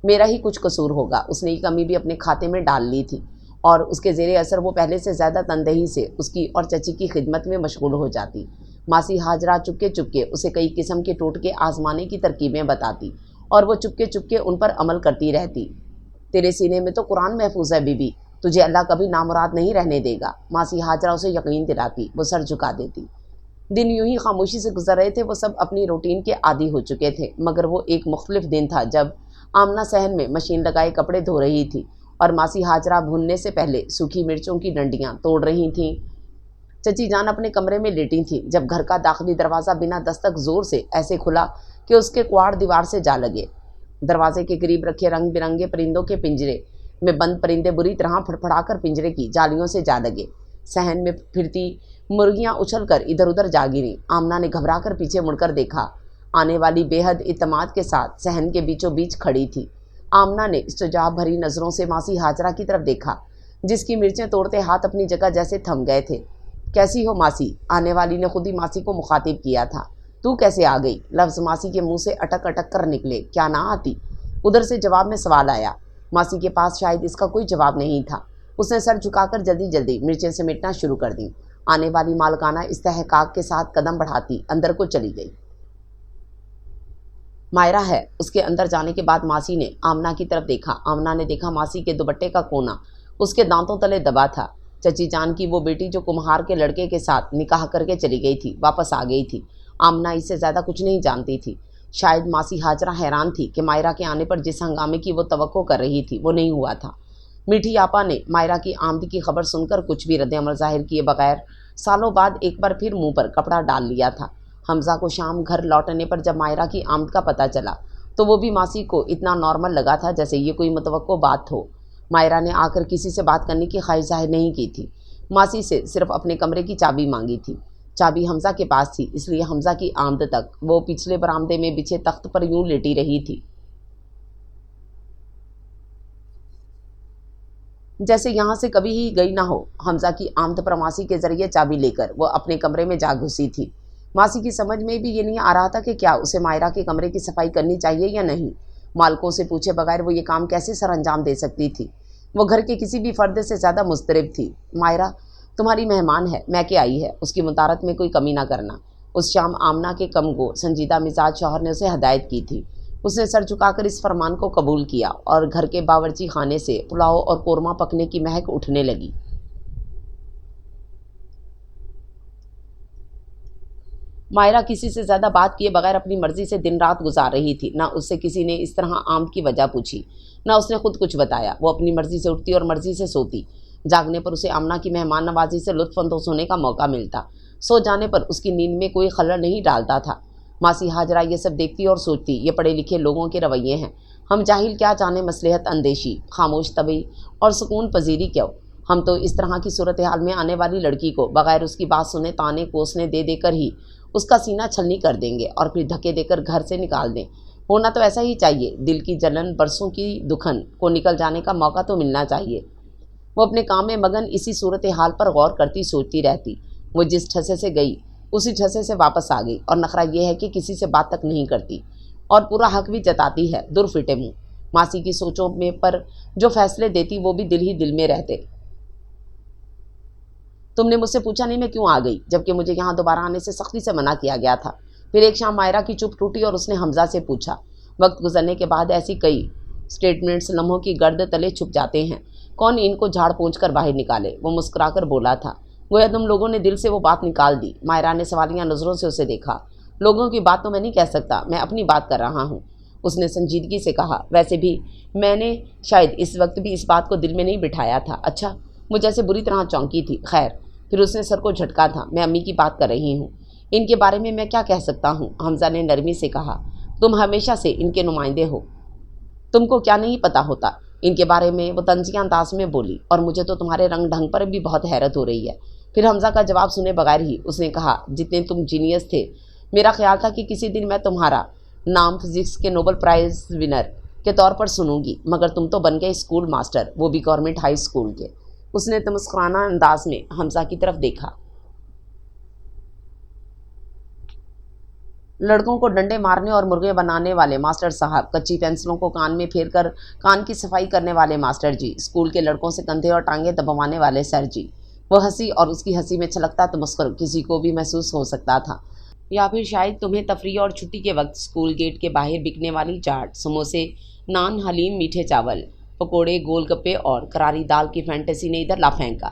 میرا ہی کچھ قصور ہوگا، اس نے یہ کمی بھی اپنے کھاتے میں ڈال لی تھی، اور اس کے زیر اثر وہ پہلے سے زیادہ تندہی سے اس کی اور چچی کی خدمت میں مشغول ہو جاتی۔ ماسی ہاجرہ چپکے چپکے اسے کئی قسم کے ٹوٹکے آزمانے کی ترکیبیں بتاتی اور وہ چپکے چپکے ان پر عمل کرتی رہتی۔ تیرے سینے میں تو قرآن محفوظ ہے بی بی، تجھے اللہ کبھی نامراد نہیں رہنے دے گا، ماسی ہاجرہ اسے یقین دلاتی۔ وہ سر جھکا دیتی۔ دن یوں ہی خاموشی سے گزر رہے تھے۔ وہ سب اپنی روٹین کے عادی ہو چکے تھے، مگر وہ ایک مختلف دن تھا جب آمنہ صحن میں مشین لگائے کپڑے دھو رہی تھی اور ماسی ہاجرہ بھوننے سے پہلے سوکھی مرچوں کی ڈنڈیاں توڑ رہی تھیں۔ چچی جان اپنے کمرے میں لیٹی تھیں جب گھر کا داخلی دروازہ بنا دستک زور سے ایسے کھلا کہ اس کے کواڑ دیوار سے جا لگے۔ دروازے کے قریب رکھے رنگ برنگے پرندوں کے پنجرے میں بند پرندے بری طرح پھڑپھڑا کر پنجرے کی جالیوں سے جا لگے۔ صحن میں پھرتی مرغیاں اچھل کر ادھر ادھر جا گریں۔ آمنہ نے گھبرا کر پیچھے مڑ کر دیکھا۔ آنے والی بے حد اعتماد کے ساتھ صحن کے بیچوں بیچ کھڑی تھی۔ آمنہ نے استجاب بھری نظروں سے ماسی ہاجرہ کی طرف دیکھا، جس کی مرچیں توڑتے ہاتھ اپنی جگہ جیسے تھم گئے تھے۔ کیسی ہو ماسی؟ آنے والی نے خود ہی ماسی کو مخاطب کیا تھا۔ تو کیسے آ گئی؟ لفظ ماسی کے منہ سے اٹک اٹک کر نکلے۔ کیا نہ آتی؟ ادھر سے جواب میں سوال آیا۔ ماسی کے پاس شاید اس کا کوئی جواب نہیں تھا۔ اس نے سر جھکا کر جلدی جلدی مرچیں سمیٹنا شروع کر دیں۔ آنے والی مالکانہ استحقاق کے ساتھ قدم بڑھاتی اندر کو چلی گئی۔ مائرہ ہے۔ اس کے اندر جانے کے بعد ماسی نے آمنہ کی طرف دیکھا۔ آمنہ نے دیکھا ماسی کے دوپٹے کا کونا اس کے دانتوں تلے دبا تھا۔ چچی جان کی وہ بیٹی جو کمہار کے لڑکے کے ساتھ نکاح کر کے چلی گئی تھی واپس آ گئی تھی۔ آمنہ اس سے زیادہ کچھ نہیں جانتی تھی۔ شاید ماسی ہاجرہ حیران تھی کہ مائرہ کے آنے پر جس ہنگامے کی وہ توقع کر رہی تھی وہ نہیں ہوا تھا۔ میٹھی آپا نے مائرہ کی آمد کی خبر سن کر کچھ بھی رد عمل ظاہر کیے بغیر سالوں بعد ایک بار پھر منہ پر کپڑا ڈال لیا تھا۔ حمزہ کو شام گھر لوٹنے پر جب مائرہ کی آمد کا پتہ چلا تو وہ بھی ماسی کو اتنا نارمل لگا تھا جیسے یہ کوئی متوقع بات ہو۔ مائرہ نے آ کر کسی سے بات کرنے کی خواہش ظاہر نہیں کی تھی۔ ماسی سے صرف اپنے کمرے کی چابی مانگی تھی۔ چابی حمزہ کے پاس تھی، اس لیے حمزہ کی آمد تک وہ پچھلے برآمدے میں بچھے تخت پر یوں لیٹی رہی تھی جیسے یہاں سے کبھی ہی گئی نہ ہو۔ حمزہ کی آمد پر ماسی کے ذریعے چابی لے کر وہ اپنے کمرے میں جا گھسی تھی۔ ماسی کی سمجھ میں بھی یہ نہیں آ رہا تھا کہ کیا اسے مائرہ کے کمرے کی صفائی کرنی چاہیے یا نہیں۔ مالکوں سے پوچھے بغیر وہ یہ کام کیسے سر انجام دے سکتی تھی؟ وہ گھر کے کسی بھی فرد سے زیادہ مضطرب تھی۔ مائرہ تمہاری مہمان ہے، میں کے آئی ہے، اس کی مطارت میں کوئی کمی نہ کرنا۔ اس شام آمنہ کے کم گو سنجیدہ مزاج شوہر نے اسے ہدایت کی تھی۔ اس نے سر جھکا کر اس فرمان کو قبول کیا اور گھر کے باورچی خانے سے پلاؤ اور قورمہ پکنے کی مہک اٹھنے لگی۔ مائرہ کسی سے زیادہ بات کیے بغیر اپنی مرضی سے دن رات گزار رہی تھی۔ نہ اس سے کسی نے اس طرح آمد کی وجہ پوچھی، نہ اس نے خود کچھ بتایا۔ وہ اپنی مرضی سے اٹھتی اور مرضی سے سوتی۔ جاگنے پر اسے آمنہ کی مہمان نوازی سے لطف اندوز ہونے کا موقع ملتا، سو جانے پر اس کی نیند میں کوئی خلل نہیں ڈالتا تھا۔ ماسی ہاجرہ یہ سب دیکھتی اور سوچتی، یہ پڑھے لکھے لوگوں کے رویے ہیں۔ ہم جاہل کیا جانے مصلحت اندیشی، خاموش طبعی اور سکون پذیری کیوں۔ ہم تو اس طرح کی صورتحال میں آنے والی لڑکی کو بغیر اس کی بات سنے تانے کوسنے دے دے کر ہی اس کا سینہ چھلنی کر دیں گے اور پھر دھکے دے کر گھر سے نکال دیں۔ ہونا تو ایسا ہی چاہیے، دل کی جلن برسوں کی دکھن کو نکل جانے کا موقع تو ملنا چاہیے۔ وہ اپنے کام میں مگن اسی صورتحال پر غور کرتی سوچتی رہتی۔ وہ جس ٹھسے سے گئی اسی ٹھسے سے واپس آ گئی، اور نخرہ یہ ہے کہ کسی سے بات تک نہیں کرتی اور پورا حق بھی جتاتی ہے۔ دور فٹے منہ۔ ماسی کی سوچوں میں پر جو فیصلے دیتی وہ بھی دل ہی دل میں رہتے۔ تم نے مجھ سے پوچھا نہیں میں کیوں آ گئی، جبکہ مجھے یہاں دوبارہ آنے سے سختی سے منع کیا گیا تھا۔ پھر ایک شام مائرہ کی چپ ٹوٹی اور اس نے حمزہ سے پوچھا۔ وقت گزرنے کے بعد ایسی کئی سٹیٹمنٹس لمحوں کی گرد تلے چھپ جاتے ہیں، کون ان کو جھاڑ پونچھ کر باہر نکالے۔ وہ مسکرا کر بولا تھا، گویا تم لوگوں نے دل سے وہ بات نکال دی۔ مائرہ نے سوالیہ نظروں سے اسے دیکھا۔ لوگوں کی بات تو میں نہیں کہہ سکتا، میں اپنی بات کر رہا ہوں، اس نے سنجیدگی سے کہا۔ ویسے بھی میں نے شاید اس وقت بھی اس بات کو دل میں نہیں بٹھایا تھا۔ اچھا، مجھ جیسے بری طرح چونکی تھی۔ خیر، پھر اس نے سر کو جھٹکا تھا۔ میں امی کی بات کر رہی ہوں، ان کے بارے میں کیا کہہ سکتا ہوں؟ حمزہ نے نرمی سے کہا، تم ہمیشہ سے ان کے نمائندے ہو، تم کو کیا نہیں پتہ ہوتا ان کے بارے میں؟ وہ طنزیہ انداز میں بولی، اور مجھے تو تمہارے رنگ ڈھنگ پر بھی بہت حیرت ہو رہی ہے۔ پھر حمزہ کا جواب سنے بغیر ہی اس نے کہا، جتنے تم جینیس تھے، میرا خیال تھا کہ کسی دن میں تمہارا نام فزکس کے نوبل پرائز ونر کے طور پر سنوں گی، مگر تم تو بن گئے اسکول ماسٹر، وہ بھی گورنمنٹ ہائی اسکول کے۔ اس نے تمسخرانہ انداز میں حمزہ کی طرف دیکھا۔ لڑکوں کو ڈنڈے مارنے اور مرغے بنانے والے ماسٹر صاحب، کچی پینسلوں کو کان میں پھیر کر کان کی صفائی کرنے والے ماسٹر جی، اسکول کے لڑکوں سے کندھے اور ٹانگیں دبوانے والے سر جی۔ وہ ہنسی اور اس کی ہنسی میں چھلکتا تمسخر کسی کو بھی محسوس ہو سکتا تھا۔ یا پھر شاید تمہیں تفریح اور چھٹی کے وقت اسکول گیٹ کے باہر بکنے والی چاٹ، سموسے، نان، حلیم، میٹھے چاول، پکوڑے، گول گپے اور کراری دال کی فینٹیسی نے ادھر لا پھینکا۔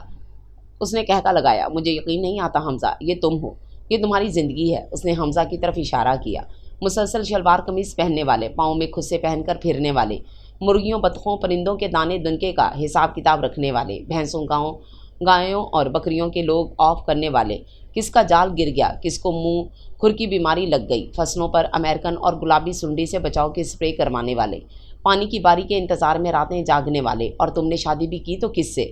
اس نے کہکا لگایا، مجھے یقین نہیں آتا حمزہ، یہ تم ہو، یہ تمہاری زندگی ہے۔ اس نے حمزہ کی طرف اشارہ کیا۔ مسلسل شلوار قمیض پہننے والے، پاؤں میں خصے پہن کر پھرنے والے، مرغیوں، بطخوں، پرندوں کے دانے دنکے کا حساب کتاب رکھنے والے، بھینسوں، گایوں اور بکریوں کے لوگ آف کرنے والے، کس کا جال گر گیا، کس کو منہ کھر کی بیماری لگ گئی، فصلوں پر امریکن اور گلابی سنڈی سے بچاؤ کے اسپرے کروانے والے، پانی کی باری کے انتظار میں راتیں جاگنے والے، اور تم نے شادی بھی کی تو کس سے؟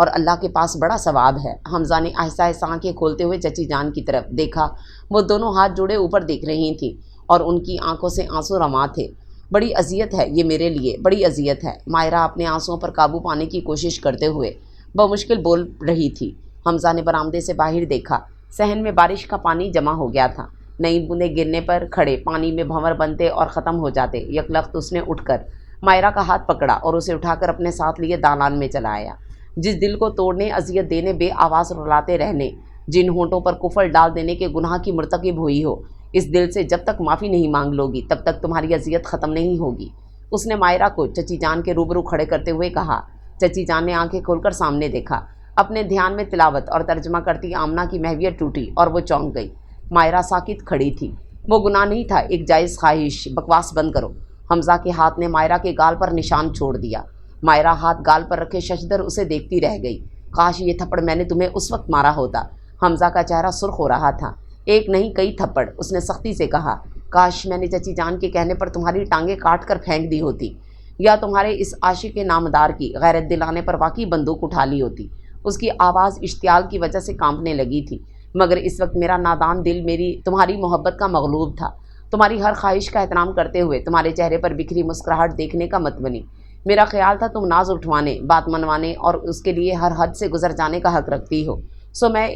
اور اللہ کے پاس بڑا ثواب ہے۔ حمزہ نے آہستہ آہستہ آنکھیں کھولتے ہوئے چچی جان کی طرف دیکھا۔ وہ دونوں ہاتھ جوڑے اوپر دیکھ رہی تھیں اور ان کی آنکھوں سے آنسو رواں تھے۔ بڑی اذیت ہے یہ میرے لیے، بڑی اذیت ہے، مائرہ اپنے آنسوؤں پر قابو پانے کی کوشش کرتے ہوئے بمشکل بول رہی تھی۔ حمزہ نے برآمدے سے باہر دیکھا۔ صحن میں بارش کا پانی جمع ہو گیا تھا۔ نئی بوندیں گرنے پر کھڑے پانی میں بھنور بنتے اور ختم ہو جاتے۔ یکلخت اس نے اٹھ کر مائرہ کا ہاتھ پکڑا اور اسے اٹھا کر اپنے ساتھ لیے دالان میں چلا آیا۔ جس دل کو توڑنے، اذیت دینے، بے آواز رلاتے رہنے، جن ہونٹوں پر کفر ڈال دینے کے گناہ کی مرتکب ہوئی ہو، اس دل سے جب تک معافی نہیں مانگ لوگی تب تک تمہاری اذیت ختم نہیں ہوگی۔ اس نے مائرہ کو چچی جان کے روبرو کھڑے کرتے ہوئے کہا۔ چچی جان نے آنکھیں کھول کر سامنے دیکھا۔ اپنے دھیان میں تلاوت اور ترجمہ کرتی آمنہ کی مہویت ٹوٹی اور وہ چونک گئی۔ مائرہ ساکت کھڑی تھی۔ وہ گناہ نہیں تھا، ایک جائز خواہش۔ بکواس بند کرو۔ حمزہ کے ہاتھ نے مائرہ کے گال پر نشان چھوڑ دیا۔ مائرہ ہاتھ گال پر رکھے ششدر اسے دیکھتی رہ گئی۔ کاش یہ تھپڑ میں نے تمہیں اس وقت مارا ہوتا۔ حمزہ کا چہرہ سرخ ہو رہا تھا۔ ایک نہیں کئی تھپڑ، اس نے سختی سے کہا۔ کاش میں نے چچی جان کے کہنے پر تمہاری ٹانگیں کاٹ کر پھینک دی ہوتی، یا تمہارے اس عاشق نامدار کی غیرت دلانے پر واقعی بندوق اٹھا لی ہوتی۔ اس کی آواز اشتعال کی وجہ سے کانپنے لگی تھی، مگر اس وقت میرا نادان دل میری تمہاری محبت کا مغلوب تھا۔ تمہاری ہر خواہش کا احترام کرتے ہوئے تمہارے چہرے پر بکھری مسکراہٹ دیکھنے کا مت بنی۔ میرا خیال تھا تم ناز اٹھوانے، بات منوانے اور اس کے لیے ہر حد سے گزر جانے کا حق رکھتی ہو، سو میں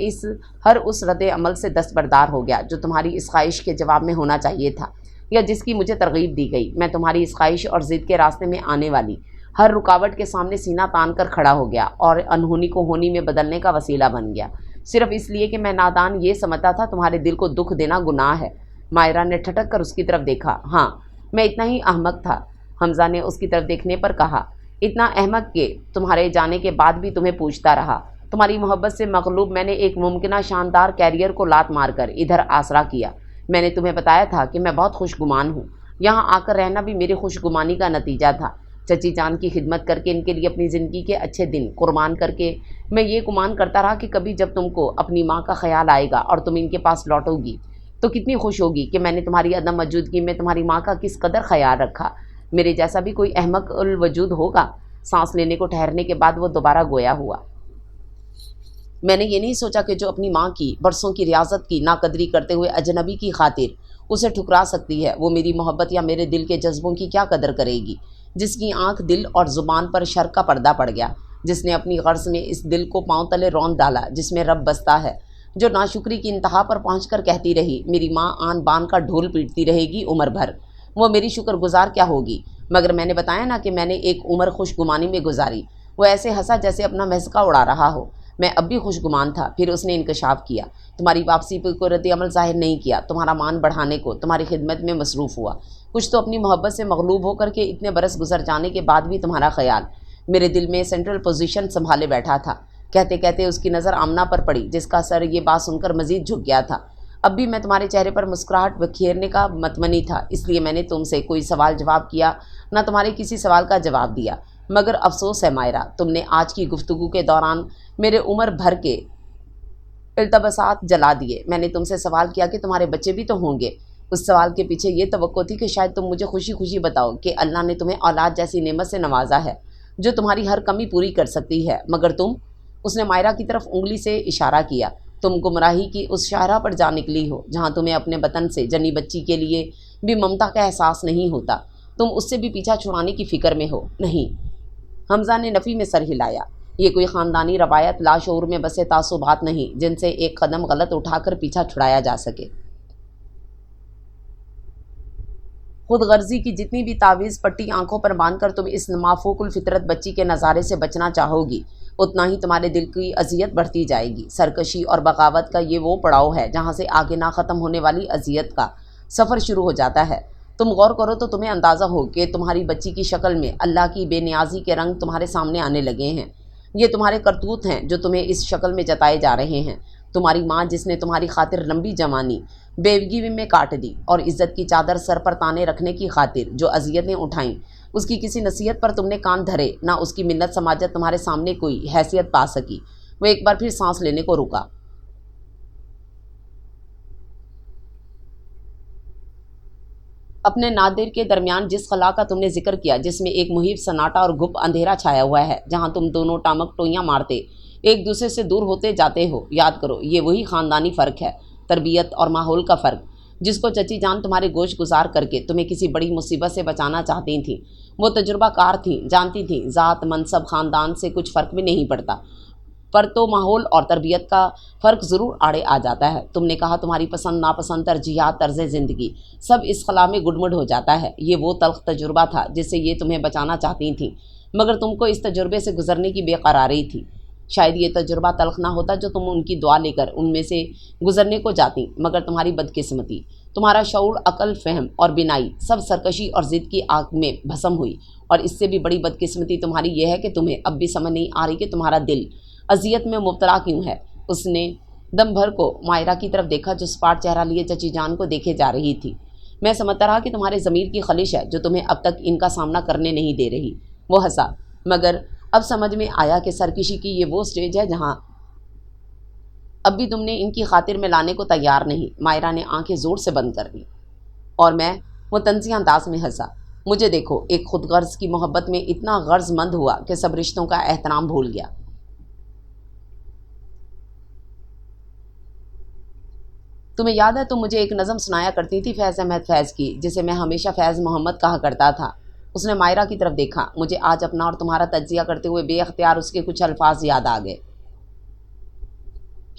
ہر اس رد عمل سے دستبردار ہو گیا جو تمہاری اس خواہش کے جواب میں ہونا چاہیے تھا، یا جس کی مجھے ترغیب دی گئی۔ میں تمہاری اس خواہش اور ضد کے راستے میں آنے والی ہر رکاوٹ کے سامنے سینہ تان کر کھڑا ہو گیا اور انہونی کو ہونی میں بدلنے کا وسیلہ بن گیا، صرف اس لیے کہ میں نادان یہ سمجھتا تھا تمہارے دل کو دکھ دینا گناہ ہے۔ مائرہ نے ٹھٹک کر اس کی طرف دیکھا۔ ہاں، میں اتنا ہی احمق تھا، حمزہ نے اس کی طرف دیکھنے پر کہا۔ اتنا احمق کہ تمہارے جانے کے بعد بھی تمہیں پوچھتا رہا۔ تمہاری محبت سے مغلوب میں نے ایک ممکنہ شاندار کیریئر کو لات مار کر ادھر آسرا کیا۔ میں نے تمہیں بتایا تھا کہ میں بہت خوش گمان ہوں، یہاں آ کر رہنا بھی میری خوش گمانی کا نتیجہ تھا۔ چچی جان کی خدمت کر کے، ان کے لیے اپنی زندگی کے اچھے دن قربان کر کے، میں یہ گمان کرتا رہا کہ کبھی جب تم کو اپنی ماں کا خیال آئے گا اور تم ان کے پاس لوٹو گی تو کتنی خوش ہوگی کہ میں نے تمہاری عدم موجودگی میں تمہاری ماں کا کس قدر خیال رکھا۔ میرے جیسا بھی کوئی احمق الوجود ہوگا۔ سانس لینے کو ٹھہرنے کے بعد وہ دوبارہ گویا ہوا۔ میں نے یہ نہیں سوچا کہ جو اپنی ماں کی برسوں کی ریاضت کی ناقدری کرتے ہوئے اجنبی کی خاطر اسے ٹھکرا سکتی ہے، وہ میری محبت یا میرے دل کے جذبوں کی کیا قدر کرے گی، جس کی آنکھ، دل اور زبان پر شر کا پردہ پڑ گیا، جس نے اپنی غرض میں اس دل کو پاؤں تلے روند ڈالا جس میں رب بستا ہے، جو ناشکری کی انتہا پر پہنچ کر کہتی رہی میری ماں آن بان کا ڈھول پیٹتی رہے گی عمر بھر، وہ میری شکر گزار کیا ہوگی۔ مگر میں نے بتایا نا کہ میں نے ایک عمر خوش گمانی میں گزاری۔ وہ ایسے ہنسا جیسے اپنا محضکا اڑا رہا ہو۔ میں اب بھی خوش گمان تھا۔ پھر اس نے انکشاف کیا، تمہاری واپسی پہ کوئی رد عمل ظاہر نہیں کیا، تمہارا مان بڑھانے کو تمہاری خدمت میں مصروف ہوا۔ کچھ تو اپنی محبت سے مغلوب ہو کر کے اتنے برس گزر جانے کے بعد بھی تمہارا خیال میرے دل میں سینٹرل پوزیشن سنبھالے بیٹھا تھا۔ کہتے کہتے اس کی نظر آمنہ پر پڑی، جس کا سر یہ بات سن کر مزید جھک گیا تھا۔ اب بھی میں تمہارے چہرے پر مسکراہٹ بکھیرنے کا متمنی تھا، اس لیے میں نے تم سے کوئی سوال جواب کیا، نہ تمہارے کسی سوال کا جواب دیا۔ مگر افسوس ہے مائرہ، تم نے آج کی گفتگو کے دوران میرے عمر بھر کے التباسات جلا دیے۔ میں نے تم سے سوال کیا کہ تمہارے بچے بھی تو ہوں گے۔ اس سوال کے پیچھے یہ توقع تھی کہ شاید تم مجھے خوشی خوشی بتاؤ کہ اللہ نے تمہیں اولاد جیسی نعمت سے نوازا ہے جو تمہاری ہر کمی پوری کر سکتی ہے، مگر تم، اس نے مائرہ کی طرف انگلی سے اشارہ کیا، تم گمراہی کی اس شاہراہ پر جا نکلی ہو جہاں تمہیں اپنے وطن سے جنی بچی کے لیے بھی ممتا کا احساس نہیں ہوتا، تم اس سے بھی پیچھا چھڑانے کی فکر میں ہو۔ نہیں، حمزہ نے نفی میں سر ہلایا۔ یہ کوئی خاندانی روایت، لاشعور میں بسے تعصبات نہیں جن سے ایک قدم غلط اٹھا کر پیچھا چھڑایا جا سکے۔ خود غرضی کی جتنی بھی تعویذ پٹی آنکھوں پر باندھ کر تم اس مافوق الفطرت بچی کے نظارے سے بچنا چاہو گی، اتنا ہی تمہارے دل کی اذیت بڑھتی جائے گی۔ سرکشی اور بغاوت کا یہ وہ پڑاؤ ہے جہاں سے آگے نہ ختم ہونے والی اذیت کا سفر شروع ہو جاتا ہے۔ تم غور کرو تو تمہیں اندازہ ہو کہ تمہاری بچی کی شکل میں اللہ کی بے نیازی کے رنگ تمہارے سامنے آنے لگے ہیں۔ یہ تمہارے کرتوت ہیں جو تمہیں اس شکل میں جتائے جا رہے ہیں۔ تمہاری ماں جس نے تمہاری خاطر لمبی جوانی بیوگی میں کاٹ دی اور عزت کی چادر سر پر تانے رکھنے کی خاطر جو اذیتیں اٹھائیں، اس کی کسی نصیحت پر تم نے کان دھرے، نہ اس کی منت سماجت تمہارے سامنے کوئی حیثیت پا سکی۔ وہ ایک بار پھر سانس لینے کو رکا۔ اپنے نادر کے درمیان جس خلا کا تم نے ذکر کیا، جس میں ایک محیط سناٹا اور گپ اندھیرا چھایا ہوا ہے، جہاں تم دونوں ٹامک ٹوئیاں مارتے ایک دوسرے سے دور ہوتے جاتے ہو، یاد کرو یہ وہی خاندانی فرق ہے، تربیت اور ماحول کا فرق، جس کو چچی جان تمہارے گوش گزار کر کے تمہیں کسی بڑی مصیبت سے بچانا چاہتی تھیں۔ وہ تجربہ کار تھیں، جانتی تھیں ذات، منصب، خاندان سے کچھ فرق بھی نہیں پڑتا، پر تو ماحول اور تربیت کا فرق ضرور آڑے آ جاتا ہے۔ تم نے کہا تمہاری پسند ناپسند، ترجیحات، طرز زندگی سب اس خلا میں گڈ مڈ ہو جاتا ہے۔ یہ وہ تلخ تجربہ تھا جس سے یہ تمہیں بچانا چاہتی تھیں، مگر تم کو اس تجربے سے گزرنے کی بے قراری تھی۔ شاید یہ تجربہ تلخ نہ ہوتا جو تم ان کی دعا لے کر ان میں سے گزرنے کو جاتی، مگر تمہاری بدقسمتی، تمہارا شعور، عقل، فہم اور بینائی سب سرکشی اور ضد کی آگ میں بھسم ہوئی، اور اس سے بھی بڑی بدقسمتی تمہاری یہ ہے کہ تمہیں اب بھی سمجھ نہیں آ رہی کہ تمہارا دل اذیت میں مبتلا کیوں ہے۔ اس نے دم بھر کو مائرہ کی طرف دیکھا جو سپاٹ چہرہ لیے چچی جان کو دیکھے جا رہی تھی۔ میں سمجھتا رہا کہ تمہارے ضمیر کی خلش ہے جو تمہیں اب تک ان کا سامنا کرنے نہیں دے رہی۔ وہ ہنسا، مگر اب سمجھ میں آیا کہ سرکشی کی یہ وہ سٹیج ہے جہاں اب بھی تم نے ان کی خاطر میں لانے کو تیار نہیں۔ مائرہ نے آنکھیں زور سے بند کر لی، اور میں وہ طنزی انداز میں ہنسا۔ مجھے دیکھو، ایک خود غرض کی محبت میں اتنا غرض مند ہوا کہ سب رشتوں کا احترام بھول گیا۔ تمہیں یاد ہے تم مجھے ایک نظم سنایا کرتی تھی فیض احمد فیض کی، جسے میں ہمیشہ فیض محمد کہا کرتا تھا۔ اس نے مائرہ کی طرف دیکھا۔ مجھے آج اپنا اور تمہارا تجزیہ کرتے ہوئے بے اختیار اس کے کچھ الفاظ یاد آ گئے،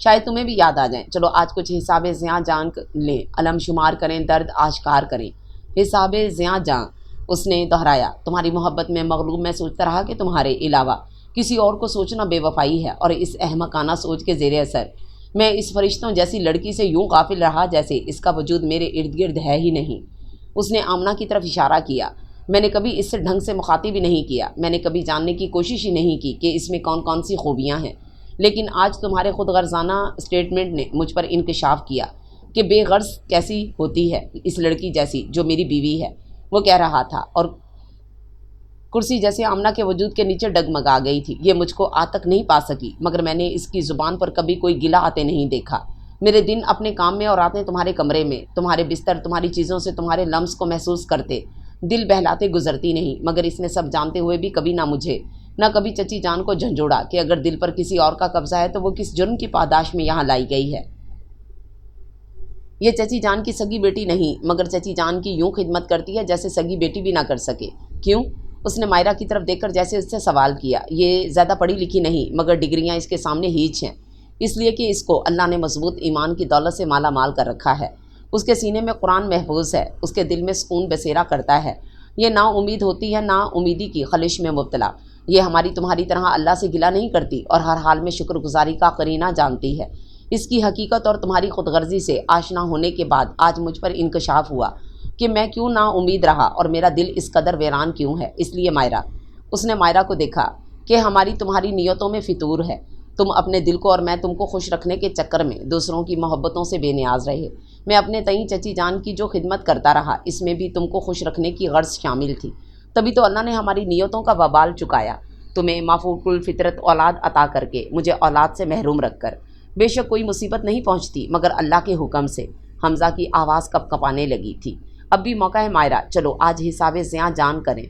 شاید تمہیں بھی یاد آ جائیں۔ چلو آج کچھ حساب زیاں جان لیں، علم شمار کریں، درد آشکار کریں۔ حساب زیاں جاں، اس نے دہرایا۔ تمہاری محبت میں مغلوب میں سوچتا رہا کہ تمہارے علاوہ کسی اور کو سوچنا بے وفائی ہے، اور اس احمقانہ سوچ کے زیر اثر میں اس فرشتوں جیسی لڑکی سے یوں غافل رہا جیسے اس کا وجود میرے ارد گرد ہے ہی نہیں۔ اس نے آمنہ کی طرف اشارہ کیا۔ میں نے کبھی اس سے ڈھنگ سے مخاطب ہی نہیں کیا، میں نے کبھی جاننے کی کوشش ہی نہیں کی کہ اس میں کون کون سی خوبیاں ہیں، لیکن آج تمہارے خود غرضانہ اسٹیٹمنٹ نے مجھ پر انکشاف کیا کہ بے غرض کیسی ہوتی ہے اس لڑکی جیسی جو میری بیوی ہے، وہ کہہ رہا تھا، اور کرسی جیسے آمنہ کے وجود کے نیچے ڈگمگا گئی تھی۔ یہ مجھ کو آج تک نہیں پا سکی، مگر میں نے اس کی زبان پر کبھی کوئی گلہ آتے نہیں دیکھا۔ میرے دن اپنے کام میں اور راتیں تمہارے کمرے میں، تمہارے بستر، تمہاری چیزوں سے تمہارے لمس کو محسوس کرتے، دل بہلاتے گزرتی نہیں، مگر اس نے سب جانتے ہوئے بھی کبھی نہ مجھے، نہ کبھی چچی جان کو جھنجھوڑا کہ اگر دل پر کسی اور کا قبضہ ہے تو وہ کس جرم کی پاداش میں یہاں لائی گئی ہے۔ یہ چچی جان کی سگی بیٹی نہیں، مگر چچی جان کی یوں خدمت کرتی ہے جیسے سگی بیٹی بھی نہ کر سکے۔ کیوں؟ اس نے مائرہ کی طرف دیکھ کر جیسے اس سے سوال کیا۔ یہ زیادہ پڑھی لکھی نہیں، مگر ڈگریاں اس کے سامنے ہیچ ہیں، اس لیے کہ اس کو اللہ نے مضبوط ایمان کی دولت سے مالا مال کر رکھا ہے۔ اس کے سینے میں قرآن محفوظ ہے، اس کے دل میں سکون بسیرا کرتا ہے۔ یہ نا امید ہوتی ہے، نا امیدی کی خلش میں مبتلا۔ یہ ہماری تمہاری طرح اللہ سے گلہ نہیں کرتی اور ہر حال میں شکر گزاری کا قرینہ جانتی ہے۔ اس کی حقیقت اور تمہاری خود غرضی سے آشنا ہونے کے بعد آج مجھ پر انکشاف ہوا کہ میں کیوں نا امید رہا اور میرا دل اس قدر ویران کیوں ہے۔ اس لیے مائرہ، اس نے مائرہ کو دیکھا، کہ ہماری تمہاری نیتوں میں فطور ہے۔ تم اپنے دل کو اور میں تم کو خوش رکھنے کے چکر میں دوسروں کی محبتوں سے بے نیاز رہے۔ میں اپنے تئیں چچی جان کی جو خدمت کرتا رہا، اس میں بھی تم کو خوش رکھنے کی غرض شامل تھی۔ تبھی تو اللہ نے ہماری نیتوں کا وبال چکایا، تمہیں مافوق الفطرت اولاد عطا کر کے، مجھے اولاد سے محروم رکھ کر۔ بے شک کوئی مصیبت نہیں پہنچتی مگر اللہ کے حکم سے۔ حمزہ کی آواز کپ کپانے لگی تھی۔ اب بھی موقع ہے مائرہ، چلو آج حساب زیاں جان کریں۔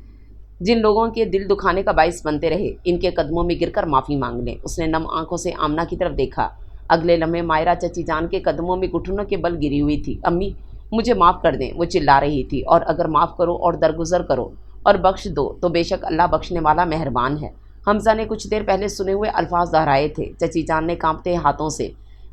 جن لوگوں کے دل دکھانے کا باعث بنتے رہے، ان کے قدموں میں گر کر معافی مانگ لیں۔ اس نے نم آنکھوں سے آمنہ کی طرف دیکھا۔ اگلے لمحے مائرہ چچی جان کے قدموں میں گھٹنوں کے بل گری ہوئی تھی۔ امی مجھے معاف کر دیں، وہ چلا رہی تھی، اور اگر معاف کرو اور درگزر کرو اور بخش دو تو بے شک اللہ بخشنے والا مہربان ہے۔ حمزہ نے کچھ دیر پہلے سنے ہوئے الفاظ دہرائے تھے۔ چچی جان نے کانپتے ہاتھوں سے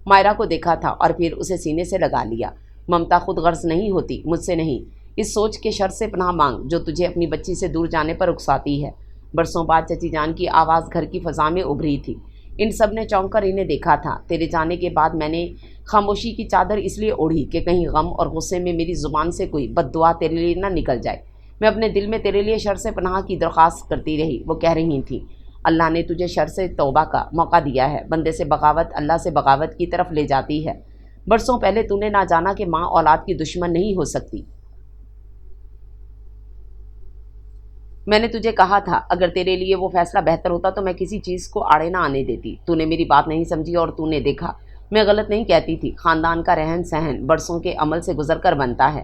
مائرہ کو دیکھا تھا اور پھر اسے سینے سے لگا لیا۔ ممتا خود غرض نہیں ہوتی، مجھ سے نہیں۔ اس سوچ کے شر سے پناہ مانگ جو تجھے اپنی بچی سے دور جانے پر اکساتی ہے۔ برسوں بعد چچی جان کی آواز گھر کی فضا میں ابھری تھی۔ ان سب نے چونک کر انہیں دیکھا تھا۔ تیرے جانے کے بعد میں نے خاموشی کی چادر اس لیے اوڑھی کہ کہیں غم اور غصے میں میری زبان سے کوئی بد دعا تیرے لیے نہ نکل جائے۔ میں اپنے دل میں تیرے لیے شر سے پناہ کی درخواست کرتی رہی۔ وہ کہہ رہی تھیں، اللہ نے تجھے شر سے توبہ کا موقع دیا ہے۔ بندے سے بغاوت اللہ سے بغاوت کی طرف لے جاتی ہے۔ برسوں پہلے تو نے نہ جانا کہ ماں اولاد کی دشمن نہیں ہو سکتی۔ میں نے تجھے کہا تھا اگر تیرے لیے وہ فیصلہ بہتر ہوتا تو میں کسی چیز کو آڑے نہ آنے دیتی۔ تو نے میری بات نہیں سمجھی اور تو نے دیکھا میں غلط نہیں کہتی تھی۔ خاندان کا رہن سہن برسوں کے عمل سے گزر کر بنتا ہے۔